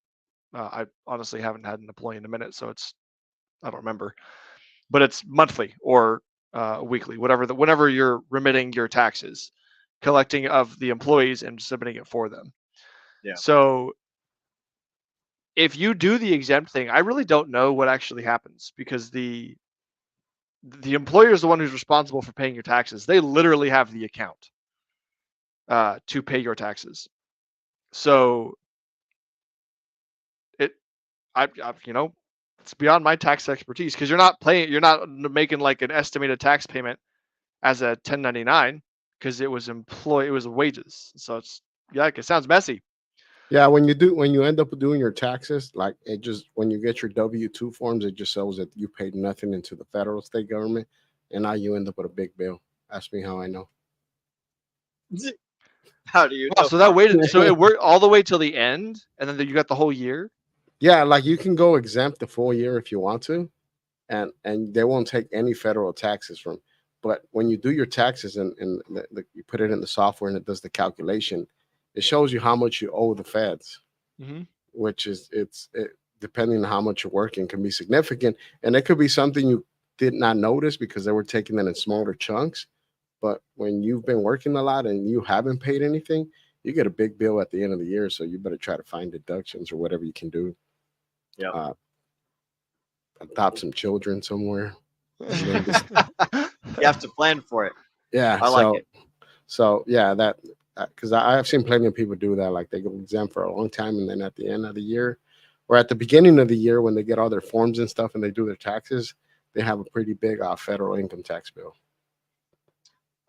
I honestly haven't had an employee in a minute, so I don't remember, but it's monthly or weekly, whenever you're remitting your taxes, collecting of the employees and submitting it for them. Yeah. So if you do the exempt thing, I really don't know what actually happens, because the employer is the one who's responsible for paying your taxes. They literally have the account to pay your taxes. So I it's beyond my tax expertise, because you're not making like an estimated tax payment as a 1099, because it was wages. So it's, yeah, like, it sounds messy. Yeah, when you end up doing your taxes, like, it just, when you get your W-2 forms, it just shows that you paid nothing into the federal state government, and now you end up with a big bill. Ask me how I know. How do you Oh, know? so it worked all the way till the end, and then you got the whole year. Yeah, like, you can go exempt the full year if you want to, and they won't take any federal taxes from. But when you do your taxes, and you put it in the software and it does the calculation, it shows you how much you owe the feds, Mm-hmm. which is depending on how much you're working, can be significant, and it could be something you did not notice because they were taking it in smaller chunks. But when you've been working a lot and you haven't paid anything, you get a big bill at the end of the year. So you better try to find deductions or whatever you can do. Yeah. Adopt some children somewhere. You have to plan for it. Yeah, I like it. So yeah, that, because I've seen plenty of people do that. Like, they go exempt for a long time, and then at the end of the year, or at the beginning of the year, when they get all their forms and stuff and they do their taxes, they have a pretty big federal income tax bill.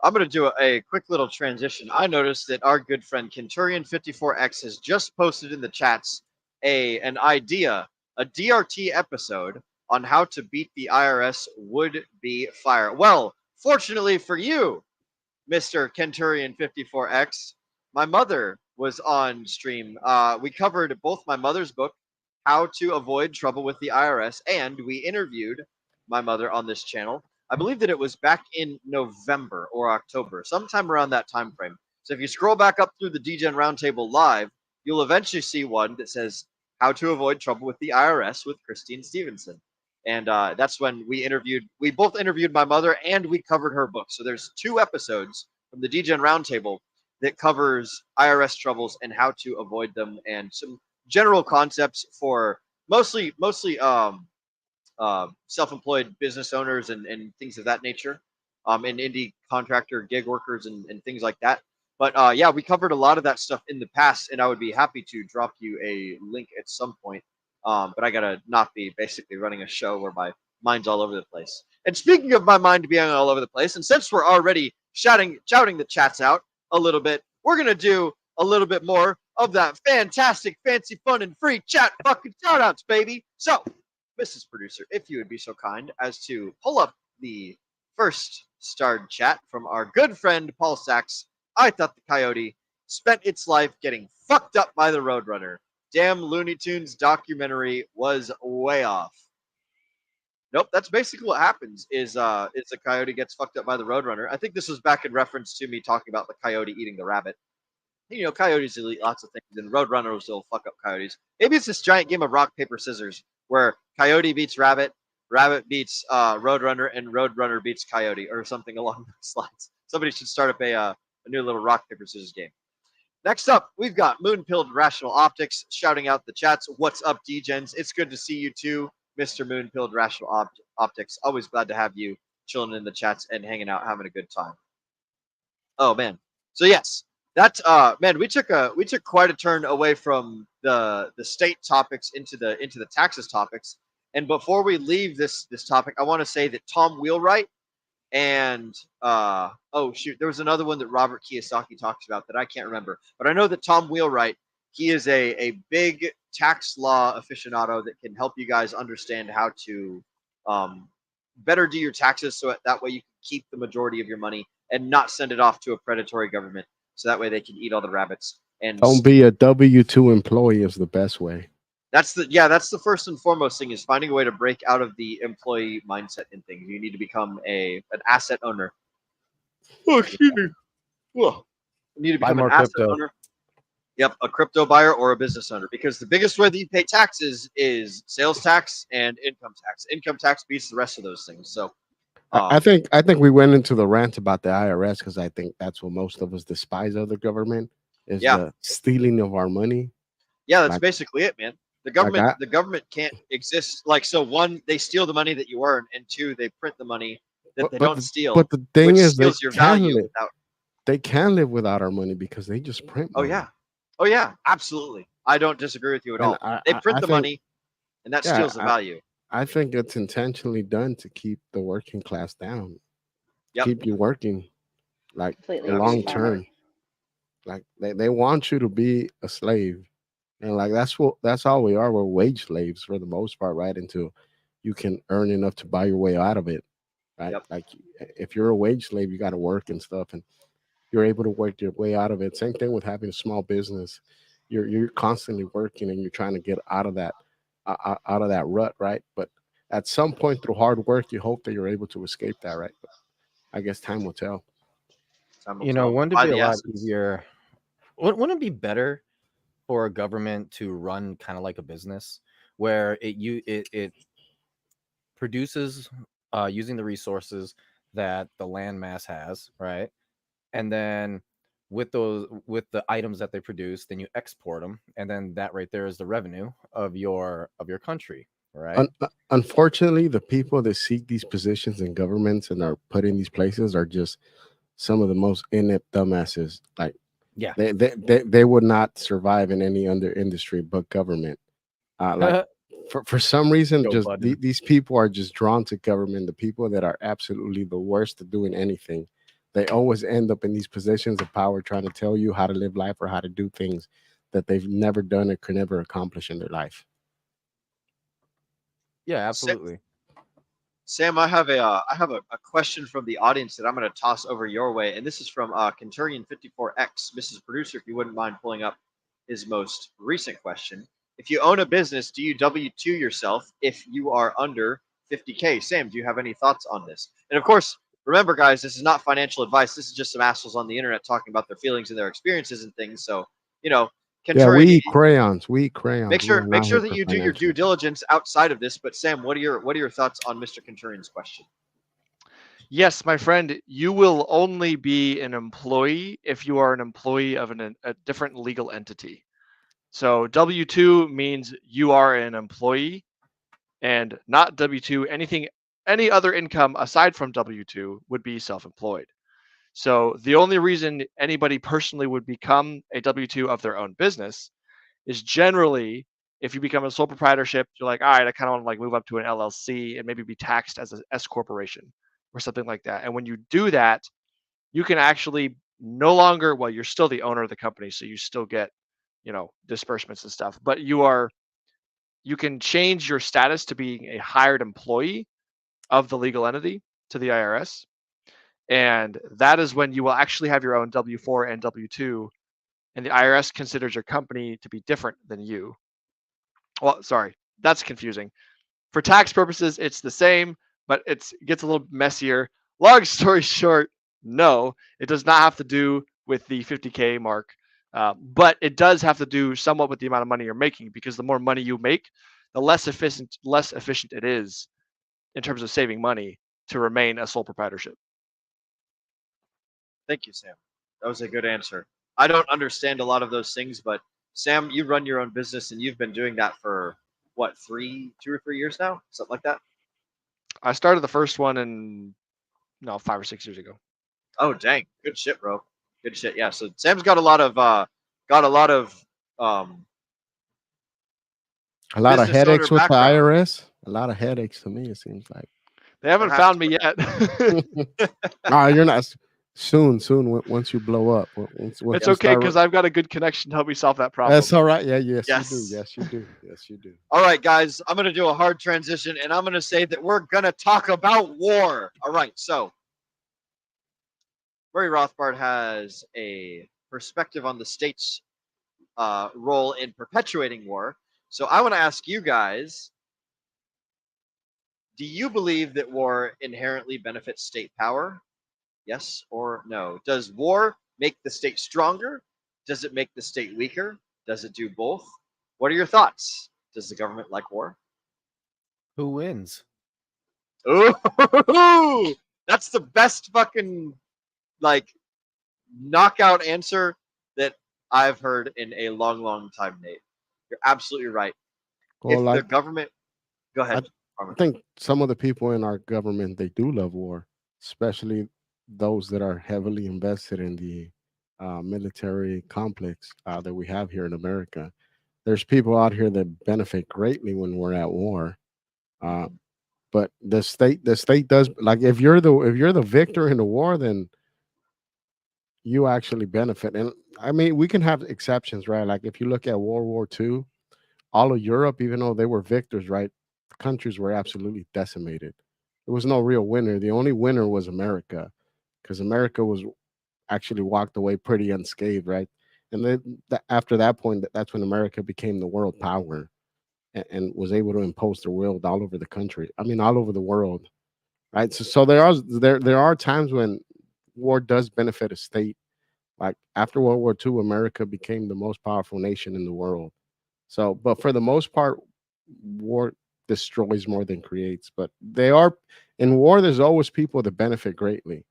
I'm going to do a quick little transition. I noticed that our good friend Kenturian54X has just posted in the chats an idea, a DRT episode on how to beat the IRS would be fire. Well, fortunately for you, Mr. Kenturian54X, my mother was on stream. We covered both my mother's book, How to Avoid Trouble with the IRS, and we interviewed my mother on this channel. I believe that it was back in November or October, sometime around that time frame. So if you scroll back up through the DGen Roundtable Live, you'll eventually see one that says "How to Avoid Trouble with the IRS" with Christine Stevenson. And that's when we both interviewed my mother and we covered her book. So there's 2 episodes from the DGen Roundtable that covers IRS troubles and how to avoid them, and some general concepts for mostly self-employed business owners and things of that nature, and indie contractor gig workers and things like that. But yeah, we covered a lot of that stuff in the past, and I would be happy to drop you a link at some point. But I gotta not be basically running a show where my mind's all over the place. And speaking of my mind being all over the place, and since we're already shouting the chats out a little bit, we're gonna do a little bit more of that fantastic, fancy, fun, and free chat fucking shoutouts, baby. So, Mrs. Producer, if you would be so kind as to pull up the first starred chat from our good friend Paul Sachs. I thought the coyote spent its life getting fucked up by the Roadrunner. Damn, Looney Tunes documentary was way off. Nope, that's basically what happens. Is the coyote gets fucked up by the Roadrunner. I think this was back in reference to me talking about the coyote eating the rabbit. You know, coyotes will eat lots of things, and Roadrunners will fuck up coyotes. Maybe it's this giant game of rock paper scissors where coyote beats rabbit, rabbit beats Roadrunner, and Roadrunner beats coyote, or something along those lines. Somebody should start up a new little rock paper scissors game. Next up, we've got Moon-Pilled Rational Optics shouting out the chats. What's up, D-Gens? It's good to see you too, Mr. Moon-Pilled Rational Optics. Always glad to have you chilling in the chats and hanging out, having a good time. Oh man. So yes, that's man, we took quite a turn away from the state topics into the taxes topics. And before we leave this topic, I want to say that Tom Wheelwright and oh shoot, there was another one that Robert Kiyosaki talks about that I can't remember, but I know that Tom Wheelwright, he is a big tax law aficionado that can help you guys understand how to better do your taxes, so that way you can keep the majority of your money and not send it off to a predatory government, so that way they can eat all the rabbits. And don't be a W-2 employee is the best way. That's the first and foremost thing, is finding a way to break out of the employee mindset and things. You need to become an asset owner. Oh, excuse me. Whoa. You need to become an asset owner. Yep, a crypto buyer or a business owner, because the biggest way that you pay taxes is sales tax and income tax. Income tax beats the rest of those things. So I think we went into the rant about the IRS because I think that's what most of us despise of the government, is the stealing of our money. Yeah, that's basically it, man. The government can't exist. Like, so one, they steal the money that you earn, and 2, they print the money that they don't steal. But the thing is, they can't live without our money because they just print money. Oh yeah, absolutely. I don't disagree with you at all. They print the money, and that steals the value. I think it's intentionally done to keep the working class down. Yep. Keep you working like long term. Like they want you to be a slave. And like that's all we are. We're wage slaves for the most part, right? Until you can earn enough to buy your way out of it, right? Yep. Like if you're a wage slave, you got to work and stuff, and you're able to work your way out of it. Same thing with having a small business. You're constantly working, and you're trying to get out of that rut, right? But at some point through hard work, you hope that you're able to escape that, right? But I guess time will tell. Wouldn't it be a lot easier? Wouldn't it be better for a government to run kind of like a business, where it produces using the resources that the land mass has, right? And then with the items that they produce, then you export them, and then that right there is the revenue of your country, right? Unfortunately, the people that seek these positions in governments and are put in these places are just some of the most inept dumbasses. Like, yeah, they would not survive in any other industry but government. For some reason, these people are just drawn to government. The people that are absolutely the worst at doing anything, they always end up in these positions of power, trying to tell you how to live life or how to do things that they've never done or could never accomplish in their life. Yeah, absolutely. Sam, I have a question from the audience that I'm going to toss over your way, and this is from Kenturian54X. Mrs. Producer, if you wouldn't mind pulling up his most recent question. If you own a business, do you W-2 yourself if you are under 50K? Sam, do you have any thoughts on this? And of course, remember, guys, this is not financial advice. This is just some assholes on the internet talking about their feelings and their experiences and things. So, Yeah, Kenturian, we eat crayons. We eat crayons. make We sure are make not sure here that for you do your due financial. diligence outside of this. But Sam, what are your thoughts on Mr. Kenturian's question? Yes, my friend, you will only be an employee if you are an employee of a different legal entity. So W-2 means you are an employee, and not W-2. Any other income aside from W-2 would be self-employed. So the only reason anybody personally would become a W-2 of their own business is generally if you become a sole proprietorship, you're like, all right, I kind of want to like move up to an LLC and maybe be taxed as an S corporation or something like that. And when you do that, you can actually no longer, well, you're still the owner of the company, so you still get, disbursements and stuff, but you can change your status to being a hired employee of the legal entity to the IRS. And that is when you will actually have your own W-4 and W-2, and the IRS considers your company to be different than you. Well, sorry, that's confusing. For tax purposes, it's the same, but it gets a little messier. Long story short, no, it does not have to do with the 50K mark, but it does have to do somewhat with the amount of money you're making, because the more money you make, the less efficient it is in terms of saving money to remain a sole proprietorship. Thank you, Sam. That was a good answer. I don't understand a lot of those things, but Sam, you run your own business and you've been doing that for what, 2 or 3 years now? Something like that? I started the first one in 5 or 6 years ago. Oh dang. Good shit, bro. Good shit. Yeah. So Sam's got a lot of um A lot of business owner headaches with the background. IRS. A lot of headaches to me, it seems like. They haven't Perhaps, found me yet. You're not. Soon, once you blow up. Once It's you okay start- because I've got a good connection to help me solve that problem. That's all right. Yeah, yes, Yes. you do. Yes, you do. Yes, you do. All right, guys, I'm going to do a hard transition and I'm going to say that we're going to talk about war. All right, so Murray Rothbard has a perspective on the state's role in perpetuating war. So I want to ask you guys, do you believe that war inherently benefits state power? Yes or no? Does war make the state stronger? Does it make the state weaker? Does it do both? What are your thoughts? Does the government like war? Who wins? Ooh, that's the best fucking knockout answer that I've heard in a long, long time, Nate. You're absolutely right. Well, If the government, go ahead. I think some of the people in our government, they do love war, especially those that are heavily invested in the military complex that we have here in America. There's people out here that benefit greatly when we're at war. But the state does, like, if you're the victor in the war, then you actually benefit. And I mean, we can have exceptions, right? Like if you look at World War II, all of Europe, even though they were victors, right, the countries were absolutely decimated. There was no real winner. The only winner was America, because America was actually walked away pretty unscathed, right? And then after that point, that's when America became the world power and was able to impose their will all over the country. I mean, all over the world, right? So there are times when war does benefit a state. Like after World War II, America became the most powerful nation in the world. So, but for the most part, war destroys more than creates. But in war, there's always people that benefit greatly.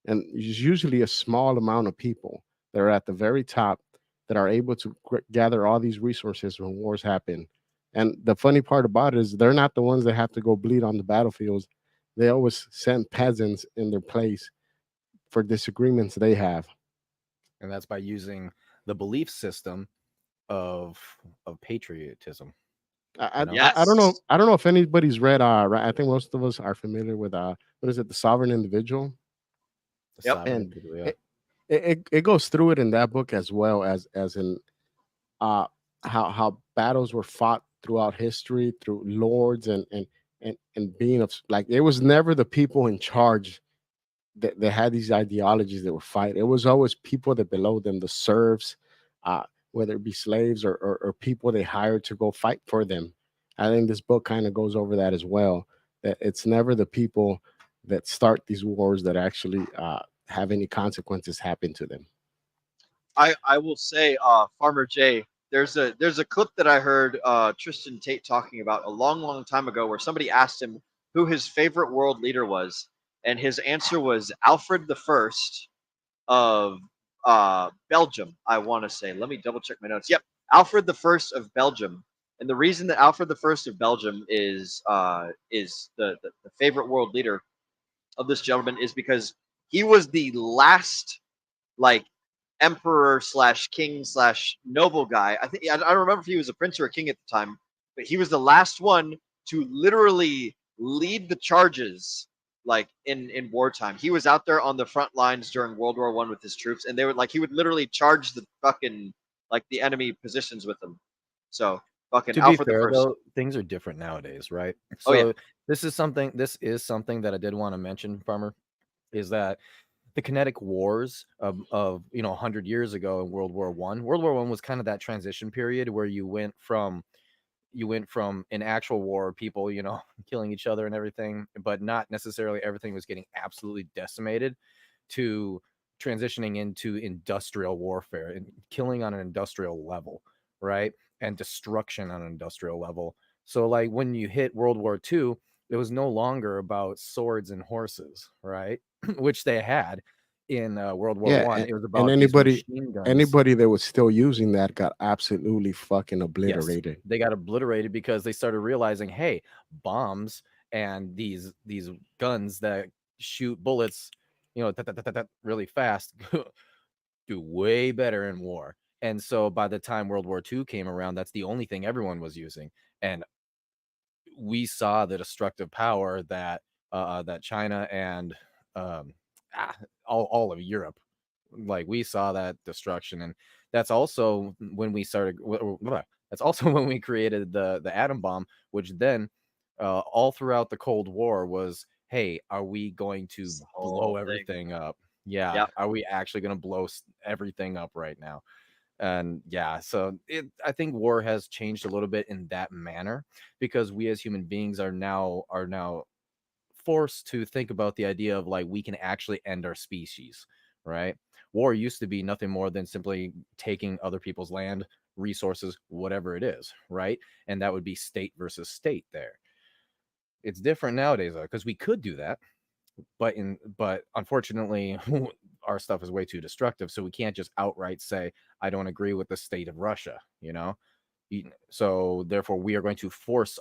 And it's usually a small amount of people that are at the very top that are able to gather all these resources when wars happen. And the funny part about it is they're not the ones that have to go bleed on the battlefields. They always send peasants in their place for disagreements they have. And that's by using the belief system of patriotism. I don't know. I don't know if anybody's read. I think most of us are familiar with what is it? The Sovereign Individual. And it goes through it in that book as well as in how battles were fought throughout history through lords and being of, like, it was never the people in charge that had these ideologies that were fighting. It was always people that below them, the serfs, whether it be slaves or people they hired to go fight for them. I think this book kind of goes over that as well. That it's never the people in charge that had these ideologies that were fighting. It was always people that below them, the serfs, whether it be slaves or people they hired to go fight for them. I think this book kind of goes over that as well. That it's never the people in charge that had these ideologies that were fighting. It was always people that below them, the serfs, whether it be slaves or people they hired to go fight for them. that start these wars that actually have any consequences happen to them. I will say, Farmer Jay, there's a clip that I heard Tristan Tate talking about a long time ago, where somebody asked him who his favorite world leader was, and his answer was Alfred the First of Belgium. I want to say. Let me double check my notes. Yep, Alfred the First of Belgium. And the reason that Alfred the First of Belgium is the favorite world leader of this gentleman is because he was the last like emperor slash king slash noble guy. I don't remember if he was a prince or a king at the time, but he was the last one to literally lead the charges like in wartime. He was out there on the front lines during World War I with his troops, and they would like he would literally charge the fucking like the enemy positions with them. So fucking To be Alfred the fair, First. though, things are different nowadays, right? Oh, yeah. So this is something that I did want to mention, Farmer, is that the kinetic wars of 100 years ago in World War I was kind of that transition period where you went from an actual war, people killing each other and everything, but not necessarily everything was getting absolutely decimated, to transitioning into industrial warfare and killing on an industrial level, right? And destruction on an industrial level. So like when you hit World War II, it was no longer about swords and horses, right? Which they had in World War Yeah, One. It was and about these machine guns. anybody that was still using that got absolutely fucking Yes, obliterated. they got obliterated because they started realizing, hey, bombs and these guns that shoot bullets, really fast, do way better in war. And so by the time World War II came around, that's the only thing everyone was using. And we saw the destructive power that that China and all of Europe, like we saw that destruction. And that's also when we started. That's also when we created the atom bomb, which then all throughout the Cold War was, hey, are we going to blow everything up? Yeah, Yep. are we actually going to blow everything up right now? And yeah, so I think war has changed a little bit in that manner, because we as human beings are now forced to think about the idea of like we can actually end our species, right? War used to be nothing more than simply taking other people's land, resources, whatever it is, right? And that would be state versus state there. It's different nowadays though, because we could do that, but unfortunately our stuff is way too destructive, so we can't just outright say I don't agree with the state of Russia, so therefore we are going to force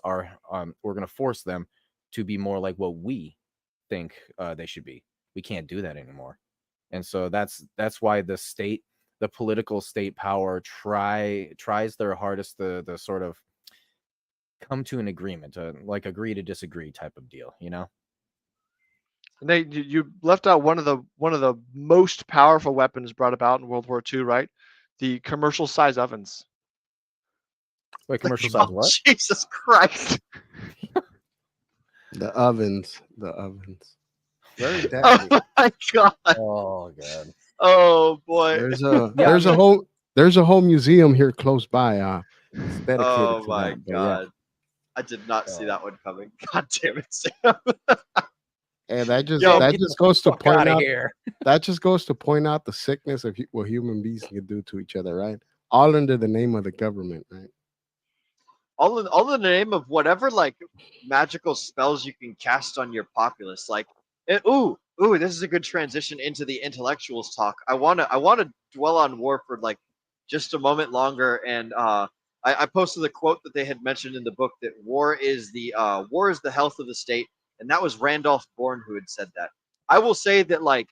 them to be more like what we think they should be. We can't do that anymore. And so that's why the political state power tries their hardest to sort of come to an agreement, like agree to disagree type of deal. Nate, you left out one of the most powerful weapons brought about in World War II, right? The commercial size ovens. Wait, commercial size what? Jesus Christ. The ovens. Very Oh deadly. my god. Oh god. Oh boy. There's a whole museum here close by. It's dedicated Oh to my that. But god. yeah. I did not see that one coming. God damn it, Sam. And that just Yo, that get just the goes to fuck point outta out here. that just goes to point out the sickness of what human beings can do to each other, right? All under the name of the government, right? all in the name of whatever like magical spells you can cast on your populace. Like, ooh, this is a good transition into the intellectuals talk. I wanna dwell on war for like just a moment longer, and I posted the quote that they had mentioned in the book that war is the health of the state, and that was Randolph Bourne who had said that. I will say that like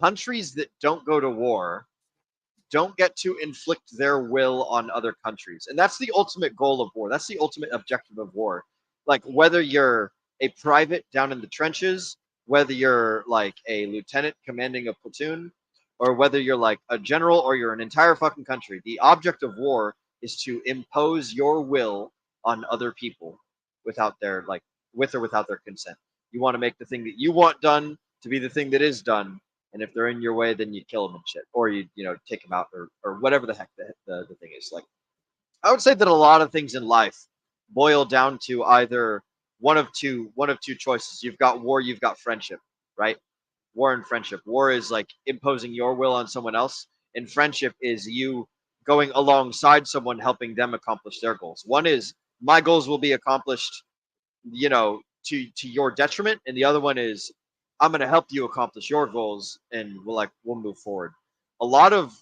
countries that don't go to war don't get to inflict their will on other countries. And that's the ultimate goal of war. That's the ultimate objective of war. Like whether you're a private down in the trenches, whether you're like a lieutenant commanding a platoon, or whether you're like a general or you're an entire fucking country, the object of war is to impose your will on other people without their like with or without their consent. You want to make the thing that you want done to be the thing that is done, and if they're in your way, then you kill them and shit, or you take them out, or whatever the heck the thing is. Like, I would say that a lot of things in life boil down to either one of two choices. You've got war, you've got friendship, right? War and friendship. War is like imposing your will on someone else, and friendship is you going alongside someone, helping them accomplish their goals. One is my goals will be accomplished, to your detriment, and the other one is I'm going to help you accomplish your goals, and we'll move forward. A lot of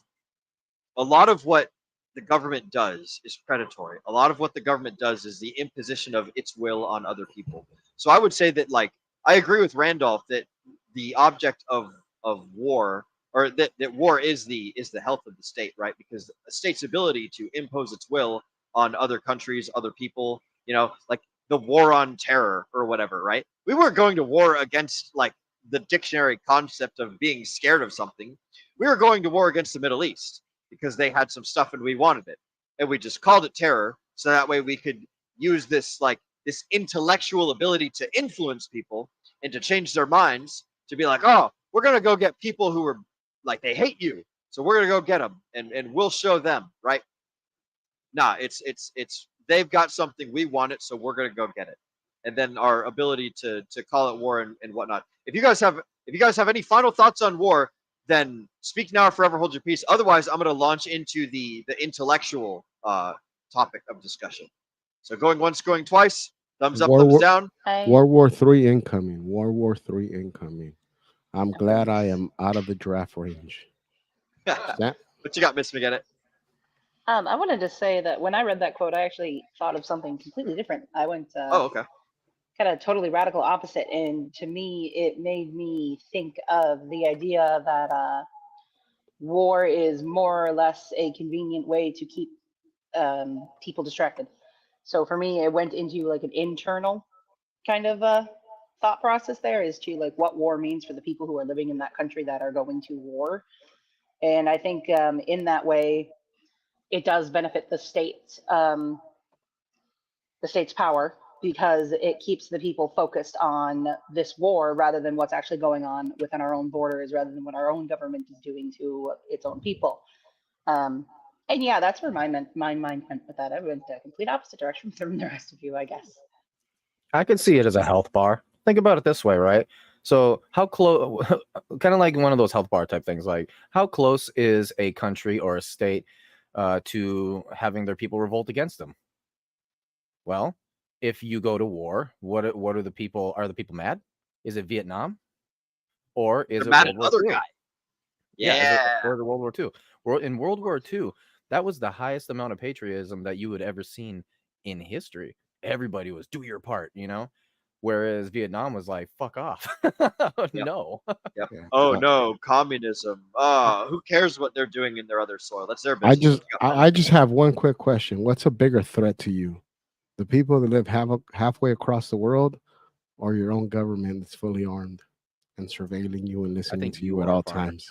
what the government does is predatory. A lot of what the government does is the imposition of its will on other people. So I would say that, like, I agree with Randolph that the object of war, or that war is the health of the state, right? Because a state's ability to impose its will on other countries, other people, like the war on terror or whatever, right? We weren't going to war against like the dictionary concept of being scared of something. We were going to war against the Middle East because they had some stuff and we wanted it. And we just called it terror so that way we could use this intellectual ability to influence people and to change their minds, to be like, oh, we're going to go get people who are like, they hate you. So we're going to go get them and we'll show them, right? Nah, it's they've got something, we want it, so we're going to go get it. And then our ability to call it war and whatnot. If you guys have any final thoughts on war, then speak now or forever hold your peace. Otherwise, I'm going to launch into the intellectual topic of discussion. So going once, going twice, thumbs up, thumbs down. World War III incoming. World War III incoming. I'm glad I am out of the draft range. What you got, Miss McGinnis? I wanted to say that when I read that quote, I actually thought of something completely different. I went okay. Kind of totally radical opposite, and to me, it made me think of the idea that war is more or less a convenient way to keep people distracted. So for me, it went into like an internal kind of thought process there, as to like what war means for the people who are living in that country that are going to war. And I think in that way, it does benefit the state's power, because it keeps the people focused on this war rather than what's actually going on within our own borders, rather than what our own government is doing to its own people. And yeah, that's where my mind went with that. I went the complete opposite direction from the rest of you, I guess. I could see it as a health bar. Think about it this way, right? So how close, kind of like one of those health bar type things, like how close is a country or a state to having their people revolt against them? Well, if you go to war, what are the people? Are the people mad? Is it Vietnam, or is it mad World at War other II? guy? Yeah, or World War II. In World War II, that was the highest amount of patriotism that you would ever seen in history. Everybody was do your part, whereas Vietnam was like, fuck off. No. Yep. Yeah. Oh no, communism. Who cares what they're doing in their other soil? That's their business. I just have one quick question. What's a bigger threat to you? The people that live halfway across the world, or your own government that's fully armed and surveilling you and listening to you at all times?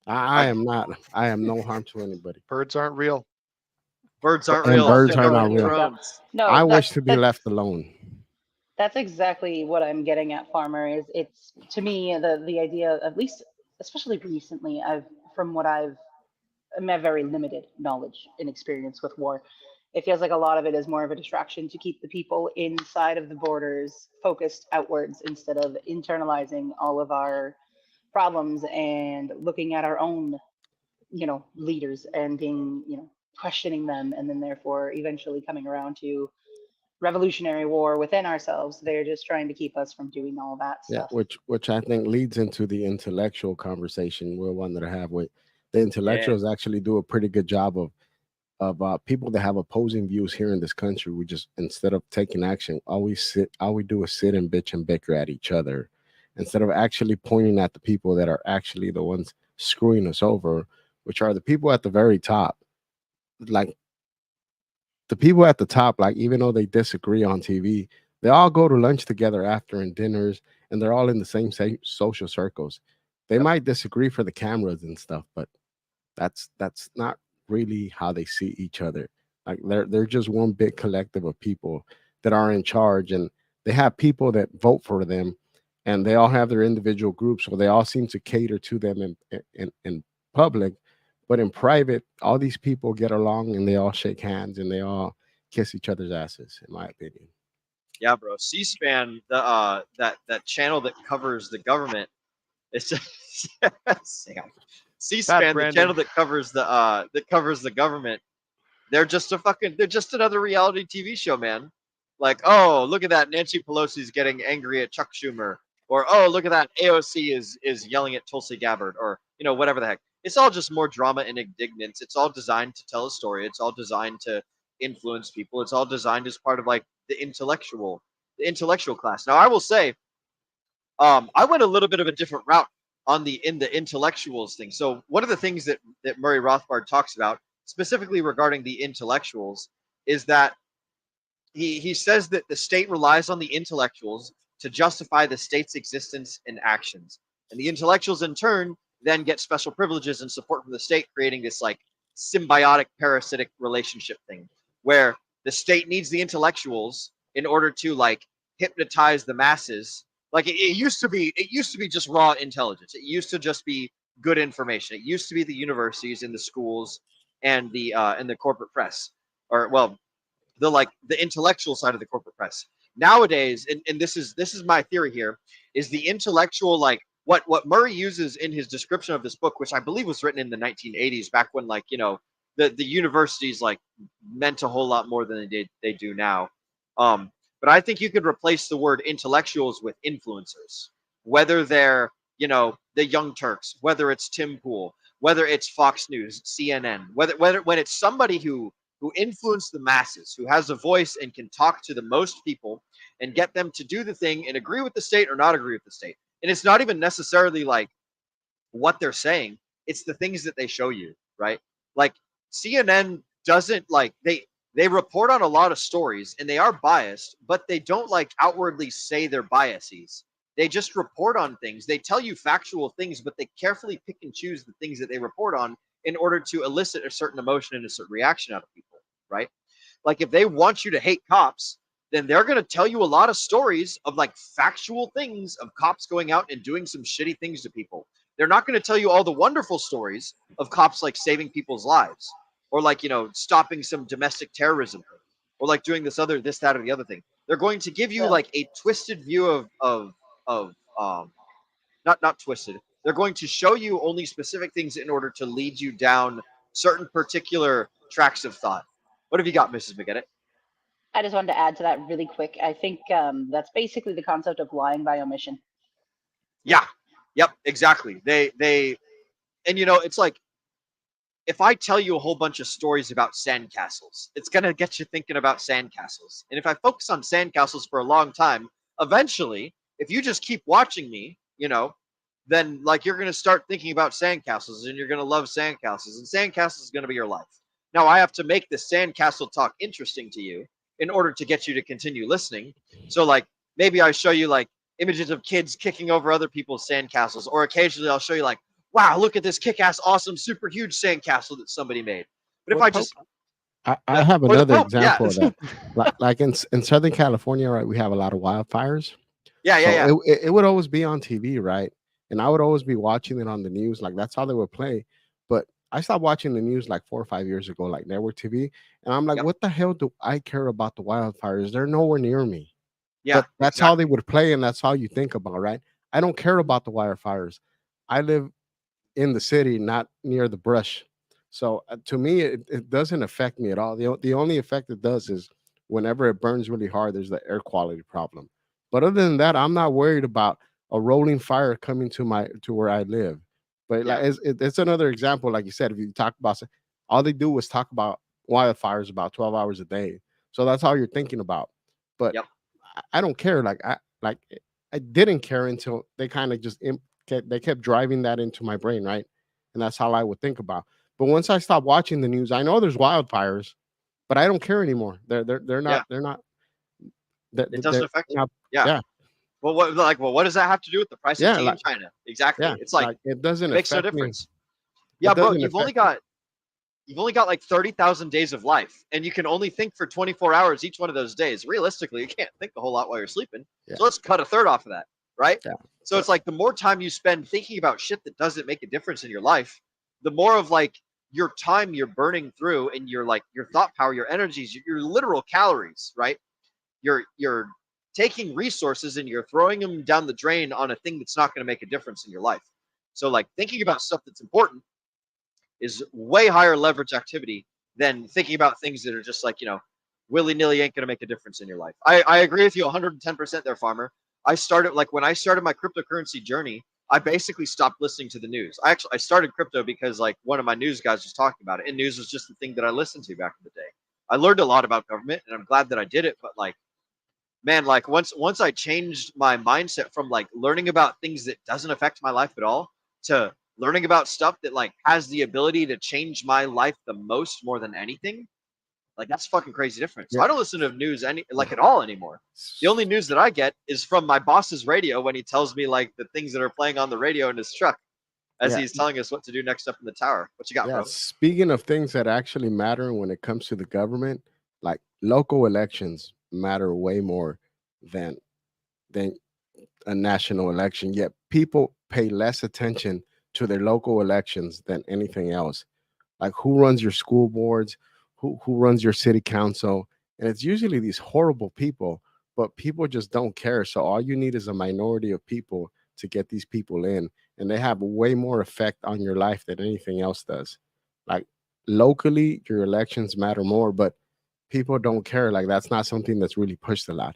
I am not. I am no harm to anybody. Birds aren't real. Birds aren't And real. birds They're are not going real. drones. No, I wish to be left alone. That's exactly what I'm getting at, Farmer. Is it's, to me, the idea, at least especially recently, from what I've very limited knowledge and experience with war. It feels like a lot of it is more of a distraction to keep the people inside of the borders focused outwards, instead of internalizing all of our problems and looking at our own, leaders and being, questioning them, and then therefore eventually coming around to revolutionary war within ourselves. They're just trying to keep us from doing all that stuff. Yeah, which I think leads into the intellectual conversation we're wanting to have with the intellectuals. Actually do a pretty good job of people that have opposing views here in this country. We just, instead of taking action, all we do is sit and bitch and bicker at each other, instead of actually pointing at the people that are actually the ones screwing us over, which are the people at the very top. Like the people at the top, like, even though they disagree on TV, they all go to lunch together after and dinners, and they're all in the same social circles. They might disagree for the cameras and stuff, but that's not really how they see each other. Like they're just one big collective of people that are in charge, and they have people that vote for them, and they all have their individual groups, so they all seem to cater to them in public, but in private, all these people get along and they all shake hands and they all kiss each other's asses, in my opinion. Yeah, bro. C-SPAN, that channel that covers the government. It's just Sam. C-SPAN, the channel branding. that covers the government. They're just another reality TV show, man. Like, oh, look at that, Nancy Pelosi's getting angry at Chuck Schumer, or oh, look at that, AOC is yelling at Tulsi Gabbard, or whatever the heck. It's all just more drama and indignance. It's all designed to tell a story. It's all designed to influence people. It's all designed as part of like the intellectual class. Now, I will say, I went a little bit of a different route in the intellectuals thing. So one of the things that Murray Rothbard talks about specifically regarding the intellectuals is that he says that the state relies on the intellectuals to justify the state's existence and actions, and the intellectuals in turn then get special privileges and support from the state, creating this like symbiotic parasitic relationship thing where the state needs the intellectuals in order to like hypnotize the masses. Like it used to be just raw intelligence. It used to just be good information. It used to be the universities and the schools and the corporate press, or well, the intellectual side of the corporate press. Nowadays, and this is my theory here, is the intellectual, like what Murray uses in his description of this book, which I believe was written in the 1980s, back when like the universities like meant a whole lot more than they do now. But I think you could replace the word intellectuals with influencers, whether they're the Young Turks, whether it's Tim Pool, whether it's Fox News, CNN, whether when it's somebody who influence the masses, who has a voice and can talk to the most people and get them to do the thing and agree with the state or not agree with the state. And it's not even necessarily like what they're saying, it's the things that they show you, right? Like CNN doesn't like they report on a lot of stories and they are biased, but they don't like outwardly say they're biases. They just report on things. They tell you factual things, but they carefully pick and choose the things that they report on in order to elicit a certain emotion and a certain reaction out of people, right? Like if they want you to hate cops, then they're going to tell you a lot of stories of like factual things of cops going out and doing some shitty things to people. They're not going to tell you all the wonderful stories of cops like saving people's lives, or like stopping some domestic terrorism, or like doing this, that, or the other thing. They're going to give you like a twisted view of not twisted. They're going to show you only specific things in order to lead you down certain particular tracks of thought. What have you got, Mrs. McGettit? I just wanted to add to that really quick. I think that's basically the concept of lying by omission. Yeah. Yep. Exactly. They, and it's like, if I tell you a whole bunch of stories about sandcastles, it's gonna get you thinking about sandcastles. And if I focus on sandcastles for a long time, eventually, if you just keep watching me, then like you're gonna start thinking about sandcastles, and you're gonna love sandcastles, and sandcastles is gonna be your life. Now I have to make the sandcastle talk interesting to you in order to get you to continue listening. So like maybe I show you like images of kids kicking over other people's sandcastles, or occasionally I'll show you like, wow, look at this kick-ass, awesome, super huge sandcastle that somebody made. But if I just I have another Pope, example yeah. of that. Like in Southern California, right? We have a lot of wildfires. Yeah. It would always be on TV, right? And I would always be watching it on the news. Like that's how they would play. But I stopped watching the news like 4 or 5 years ago, like network TV. And I'm like, what the hell do I care about the wildfires? They're nowhere near me. Yeah. But that's how they would play, and that's how you think about, right? I don't care about the wildfires. I live in the city, not near the brush. So to me, it doesn't affect me at all. The only effect it does is whenever it burns really hard, there's the air quality problem. But other than that, I'm not worried about a rolling fire coming to where I live. But like it's another example, like you said, if you talk about, all they do is talk about wildfires about 12 hours a day. So that's all you're thinking about. But I don't care. I didn't care until they kind of just they kept driving that into my brain, right? And that's how I would think about. But once I stopped watching the news, I know there's wildfires, but I don't care anymore. They're not. It doesn't affect you. Not, yeah. Well, what does that have to do with the price of tea in China? Exactly. Yeah, it's like it doesn't. It makes no affect difference. Me. Yeah, bro. You've only got like 30,000 days of life, and you can only think for 24 hours each one of those days. Realistically, you can't think a whole lot while you're sleeping. So let's cut a third off of that, right? Yeah. So it's like the more time you spend thinking about shit that doesn't make a difference in your life, the more of like your time you're burning through, and your thought power, your energies, your literal calories, right? Your taking resources and you're throwing them down the drain on a thing that's not going to make a difference in your life. So like thinking about stuff that's important is way higher leverage activity than thinking about things that are just like, willy-nilly ain't going to make a difference in your life. I agree with you 110% there, Farmer. When I started my cryptocurrency journey, I basically stopped listening to the news. I started crypto because like one of my news guys was talking about it, and news was just the thing that I listened to back in the day. I learned a lot about government, and I'm glad that I did it. But like, man, like once I changed my mindset from like learning about things that doesn't affect my life at all to learning about stuff that like has the ability to change my life the most more than anything, like that's fucking crazy difference. So I don't listen to news at all anymore. The only news that I get is from my boss's radio when he tells me like the things that are playing on the radio in his truck as he's telling us what to do next up in the tower. What you got, bro? Speaking of things that actually matter when it comes to the government, like local elections matter way more than a national election. Yet people pay less attention to their local elections than anything else. Like who runs your school boards, who runs your city council, and it's usually these horrible people, but people just don't care. So all you need is a minority of people to get these people in, and they have way more effect on your life than anything else does. Like locally, your elections matter more, but people don't care. Like that's not something that's really pushed a lot.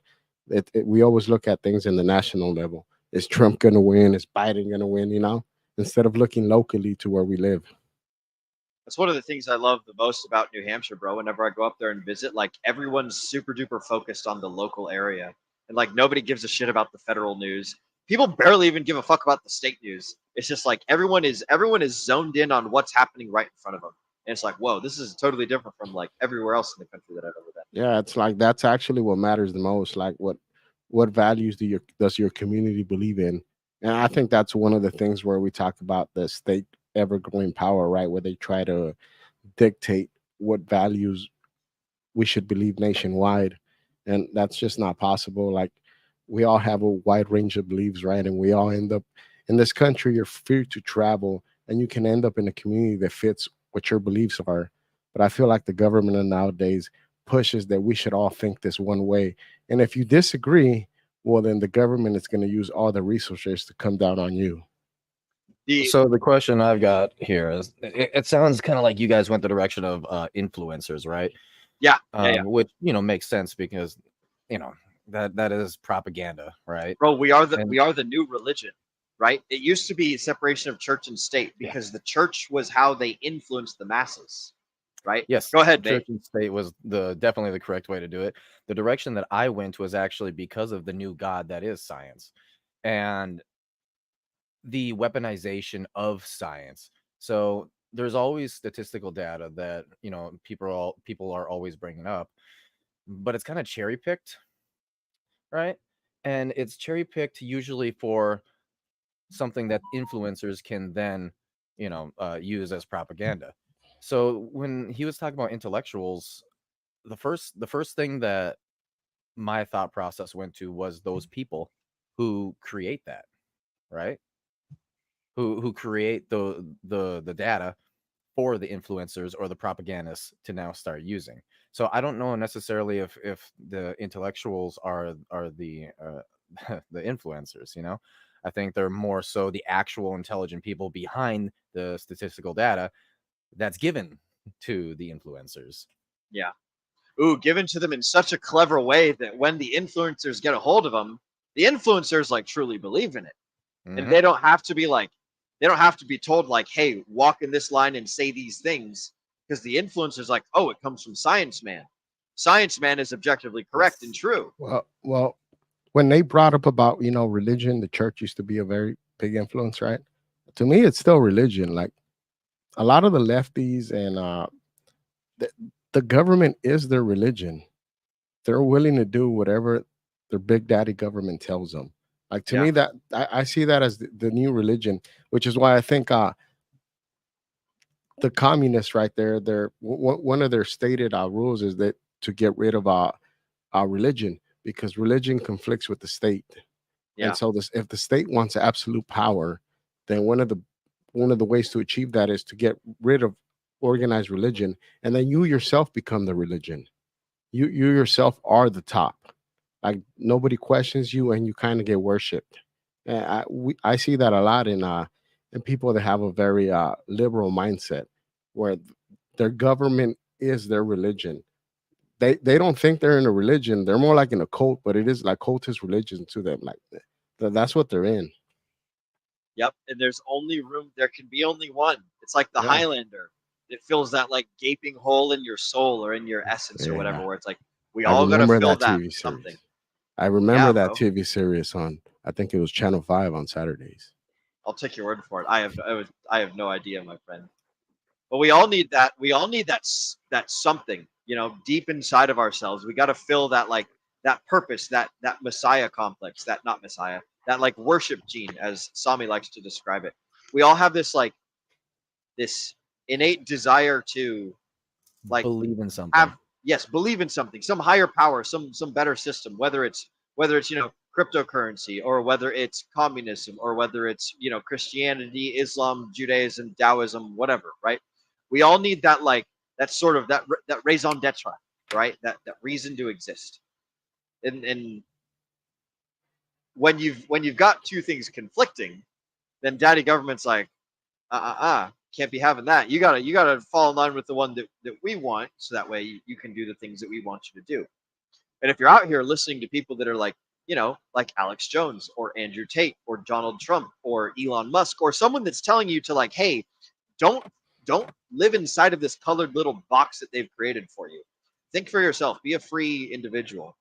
We always look at things in the national level. Is Trump going to win? Is Biden going to win? Instead of looking locally to where we live. That's one of the things I love the most about New Hampshire, bro. Whenever I go up there and visit, like everyone's super duper focused on the local area, and like nobody gives a shit about the federal news. People barely even give a fuck about the state news. It's just like everyone is zoned in on what's happening right in front of them, and it's like, whoa, this is totally different from like everywhere else in the country that I've ever been. Yeah, it's like that's actually what matters the most. Like what values does your community believe in? And I think that's one of the things where we talk about the state ever-growing power, right? Where they try to dictate what values we should believe nationwide, and that's just not possible. Like we all have a wide range of beliefs, right? And we all end up in this country. You're free to travel, and you can end up in a community that fits what your beliefs are. But I feel like the government nowadays pushes that we should all think this one way, and if you disagree, well, then the government is going to use all the resources to come down on you. So the question I've got here is, it sounds kind of like you guys went the direction of influencers, right? Yeah, which makes sense because that is propaganda, right? Bro, we are the new religion, right? It used to be separation of church and state because the church was how they influenced the masses, right? Yes. Go ahead, Church Nate. and state was definitely the correct way to do it. The direction that I went was actually because of the new god that is science, and the weaponization of science. So there's always statistical data that people are always bringing up, but it's kind of cherry picked, right? And it's cherry picked usually for something that influencers can then use as propaganda. So when he was talking about intellectuals, the first thing that my thought process went to was those people who create that, right? Who create the data for the influencers or the propagandists to now start using. So I don't know necessarily if the intellectuals are the the influencers. I think they're more so the actual intelligent people behind the statistical data that's given to the influencers. Yeah. Ooh, given to them in such a clever way that when the influencers get a hold of them, the influencers like truly believe in it. Mm-hmm. And they don't have to be told like, hey, walk in this line and say these things, because the influencer's like, oh, it comes from Science Man. Science Man is objectively correct and true. Well, when they brought up about religion, the church used to be a very big influence, right? To me, it's still religion. Like a lot of the lefties and the government is their religion. They're willing to do whatever their big daddy government tells them. Like to me, that I see that as the new religion, which is why I think the communists right there, one of their stated rules is that to get rid of our religion, because religion conflicts with the state. And so if the state wants absolute power, then one of the ways to achieve that is to get rid of organized religion, and then you yourself become the religion. You yourself are the top. Like nobody questions you, and you kind of get worshipped. And I see that a lot in people that have a very liberal mindset, where their government is their religion. They don't think they're in a religion. They're more like in a cult, but it is like cultist religion to them. Like that's what they're in. Yep. And there's only room. There can be only one. It's like the Yeah. Highlander. It fills that like gaping hole in your soul or in your essence or whatever, Yeah. where it's like we I all got to remember fill that that TV with something. series. I remember Yeah, that bro. TV series on, I think it was Channel 5 on Saturdays. I'll take your word for it. I have no idea, my friend. But we all need that. We all need that something, deep inside of ourselves. We got to fill that like that purpose, that Messiah complex, that not Messiah, that like worship gene, as Sami likes to describe it. We all have this like this innate desire to like Believe in something. believe in something, some higher power, some better system, whether it's cryptocurrency, or whether it's communism, or whether it's Christianity, Islam, Judaism, Taoism, whatever, right? We all need that, like that sort of that raison d'etre, right? That reason to exist. And when you've got two things conflicting, then daddy government's like, can't be having that. You gotta fall in line with the one that we want, so that way you can do the things that we want you to do. And if you're out here listening to people that are like, like Alex Jones or Andrew Tate or Donald Trump or Elon Musk, or someone that's telling you to like, hey, don't live inside of this colored little box that they've created for you. Think for yourself. Be a free individual.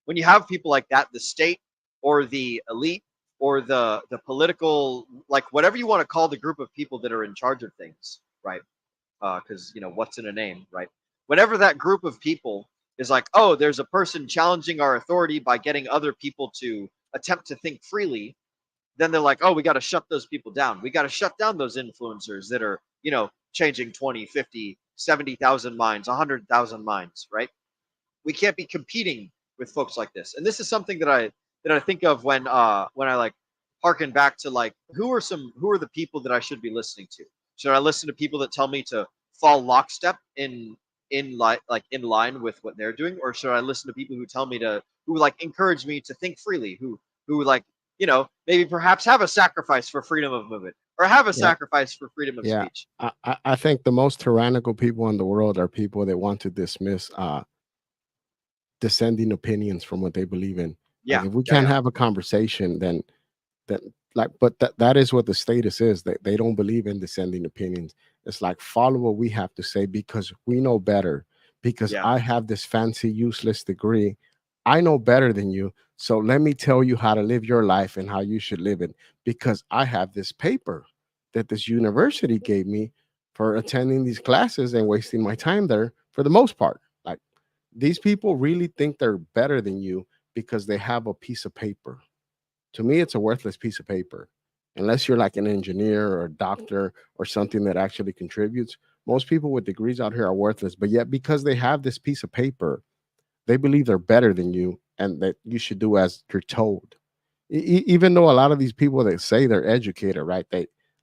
When you have people like that, the state or the elite or the political, like whatever you want to call the group of people that are in charge of things, right? Because what's in a name, right? Whenever that group of people is like, oh, there's a person challenging our authority by getting other people to attempt to think freely, then they're like, oh, we got to shut those people down. We got to shut down those influencers that are, changing 20, 50, 70,000 minds, 100,000 minds, right? We can't be competing with folks like this. And this is something that I think of when I like harken back to like who are the people that I should be listening to? Should I listen to people that tell me to fall lockstep in line with what they're doing, or should I listen to people who like encourage me to think freely, who like maybe perhaps have a sacrifice for freedom of movement, or have a sacrifice for freedom of speech? I think the most tyrannical people in the world are people that want to dismiss dissenting opinions from what they believe in. Like if we can't have a conversation, then but that is what the status is. They don't believe in dissenting opinions. It's like, follow what we have to say because we know better. Because I have this fancy, useless degree. I know better than you. So let me tell you how to live your life and how you should live it. Because I have this paper that this university gave me for attending these classes and wasting my time there for the most part. Like these people really think they're better than you because they have a piece of paper. To me, it's a worthless piece of paper. Unless you're like an engineer or a doctor or something that actually contributes. Most people with degrees out here are worthless, but yet because they have this piece of paper, they believe they're better than you and that you should do as you're told. Even though a lot of these people that say they're educated, right?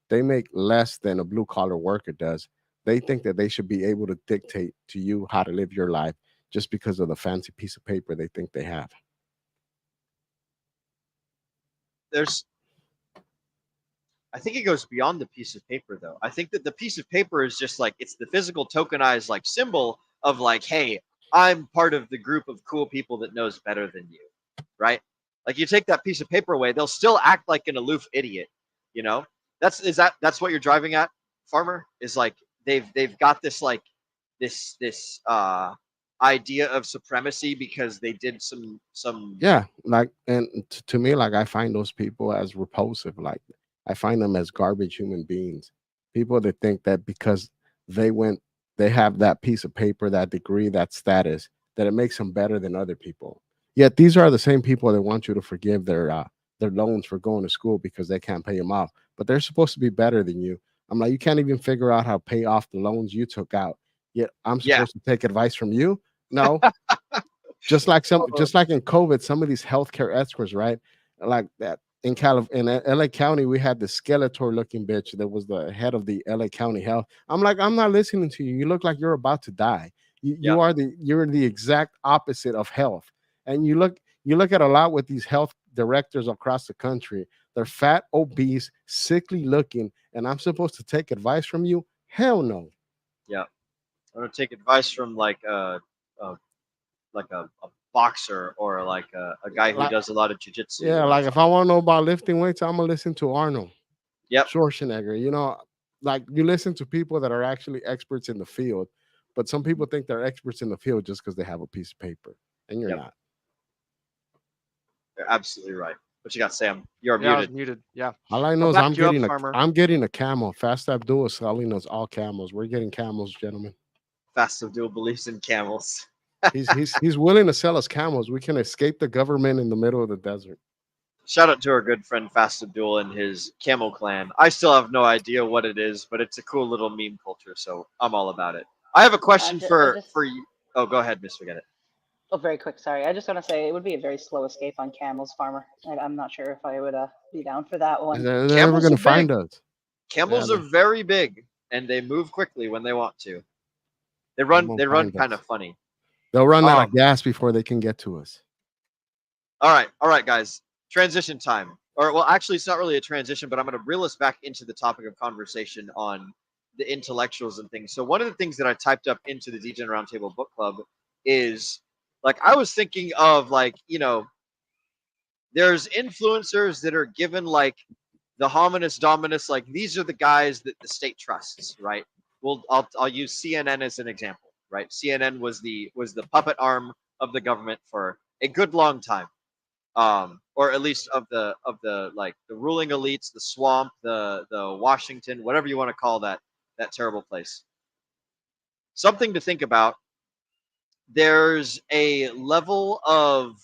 They make less than a blue collar worker does. They think that they should be able to dictate to you how to live your life just because of the fancy piece of paper they think they have. I think it goes beyond the piece of paper, though. I think that the piece of paper is just like, it's the physical tokenized like symbol of like, hey, I'm part of the group of cool people that knows better than you, right? Like you take that piece of paper away, they'll still act like an aloof idiot, That's what you're driving at, Farmer? Is like they've got this like this idea of supremacy because they did some like, and to me, like I find those people as repulsive. Like I find them as garbage human beings. People that think that because they have that piece of paper, that degree, that status, that it makes them better than other people. Yet these are the same people that want you to forgive their loans for going to school because they can't pay them off. But they're supposed to be better than you. I'm like, you can't even figure out how to pay off the loans you took out. Yet I'm supposed to take advice from you? No. just like in COVID, some of these healthcare experts, right? Like that in LA County, we had the Skeletor looking bitch that was the head of the LA County Health. I'm like, I'm not listening to you. You look like you're about to die. You're the exact opposite of health. And you look at a lot with these health directors across the country. They're fat, obese, sickly looking, and I'm supposed to take advice from you? Hell no. Yeah, I'm gonna take advice from a boxer or like a guy who Like, does a lot of jujitsu yeah, or like if I something. want to know about lifting weights, I'm gonna listen to Arnold Yep. Schwarzenegger. Like you listen to people that are actually experts in the field, but some people think they're experts in the field just because they have a piece of paper, and you're Yep. not. You're absolutely right. What you got, Sam? You're Yeah, I was muted. muted. Yeah. All I I'll know is back you up, farmer. I'm getting a camel. Fast Abdul is selling us all camels. We're getting camels, gentlemen. Fast Abdul believes in camels. He's willing to sell us camels. We can escape the government in the middle of the desert. Shout out to our good friend Fast Abdul and his camel clan. I still have no idea what it is, but it's a cool little meme culture, so I'm all about it. I have a question for you. Oh, go ahead, Miss Forget It. Oh, very quick. Sorry. I just want to say it would be a very slow escape on camels, farmer. I'm not sure if I would be down for that one. They're never Camels going are to find big. us. Camels Yeah, are very big, and they move quickly when they want to. They won't run find kind us. of funny. They'll run out of gas before they can get to us. All right, guys. Transition time. Or well, actually, it's not really a transition, but I'm going to reel us back into the topic of conversation on the intellectuals and things. So one of the things that I typed up into the Degen Roundtable Book Club is like I was thinking of like there's influencers that are given like the hominis dominus, like these are the guys that the state trusts, right? Well, I'll use CNN as an example, right? CNN was the puppet arm of the government for a good long time, or at least of the like the ruling elites, the swamp, the Washington, whatever you want to call that terrible place. Something to think about. There's a level of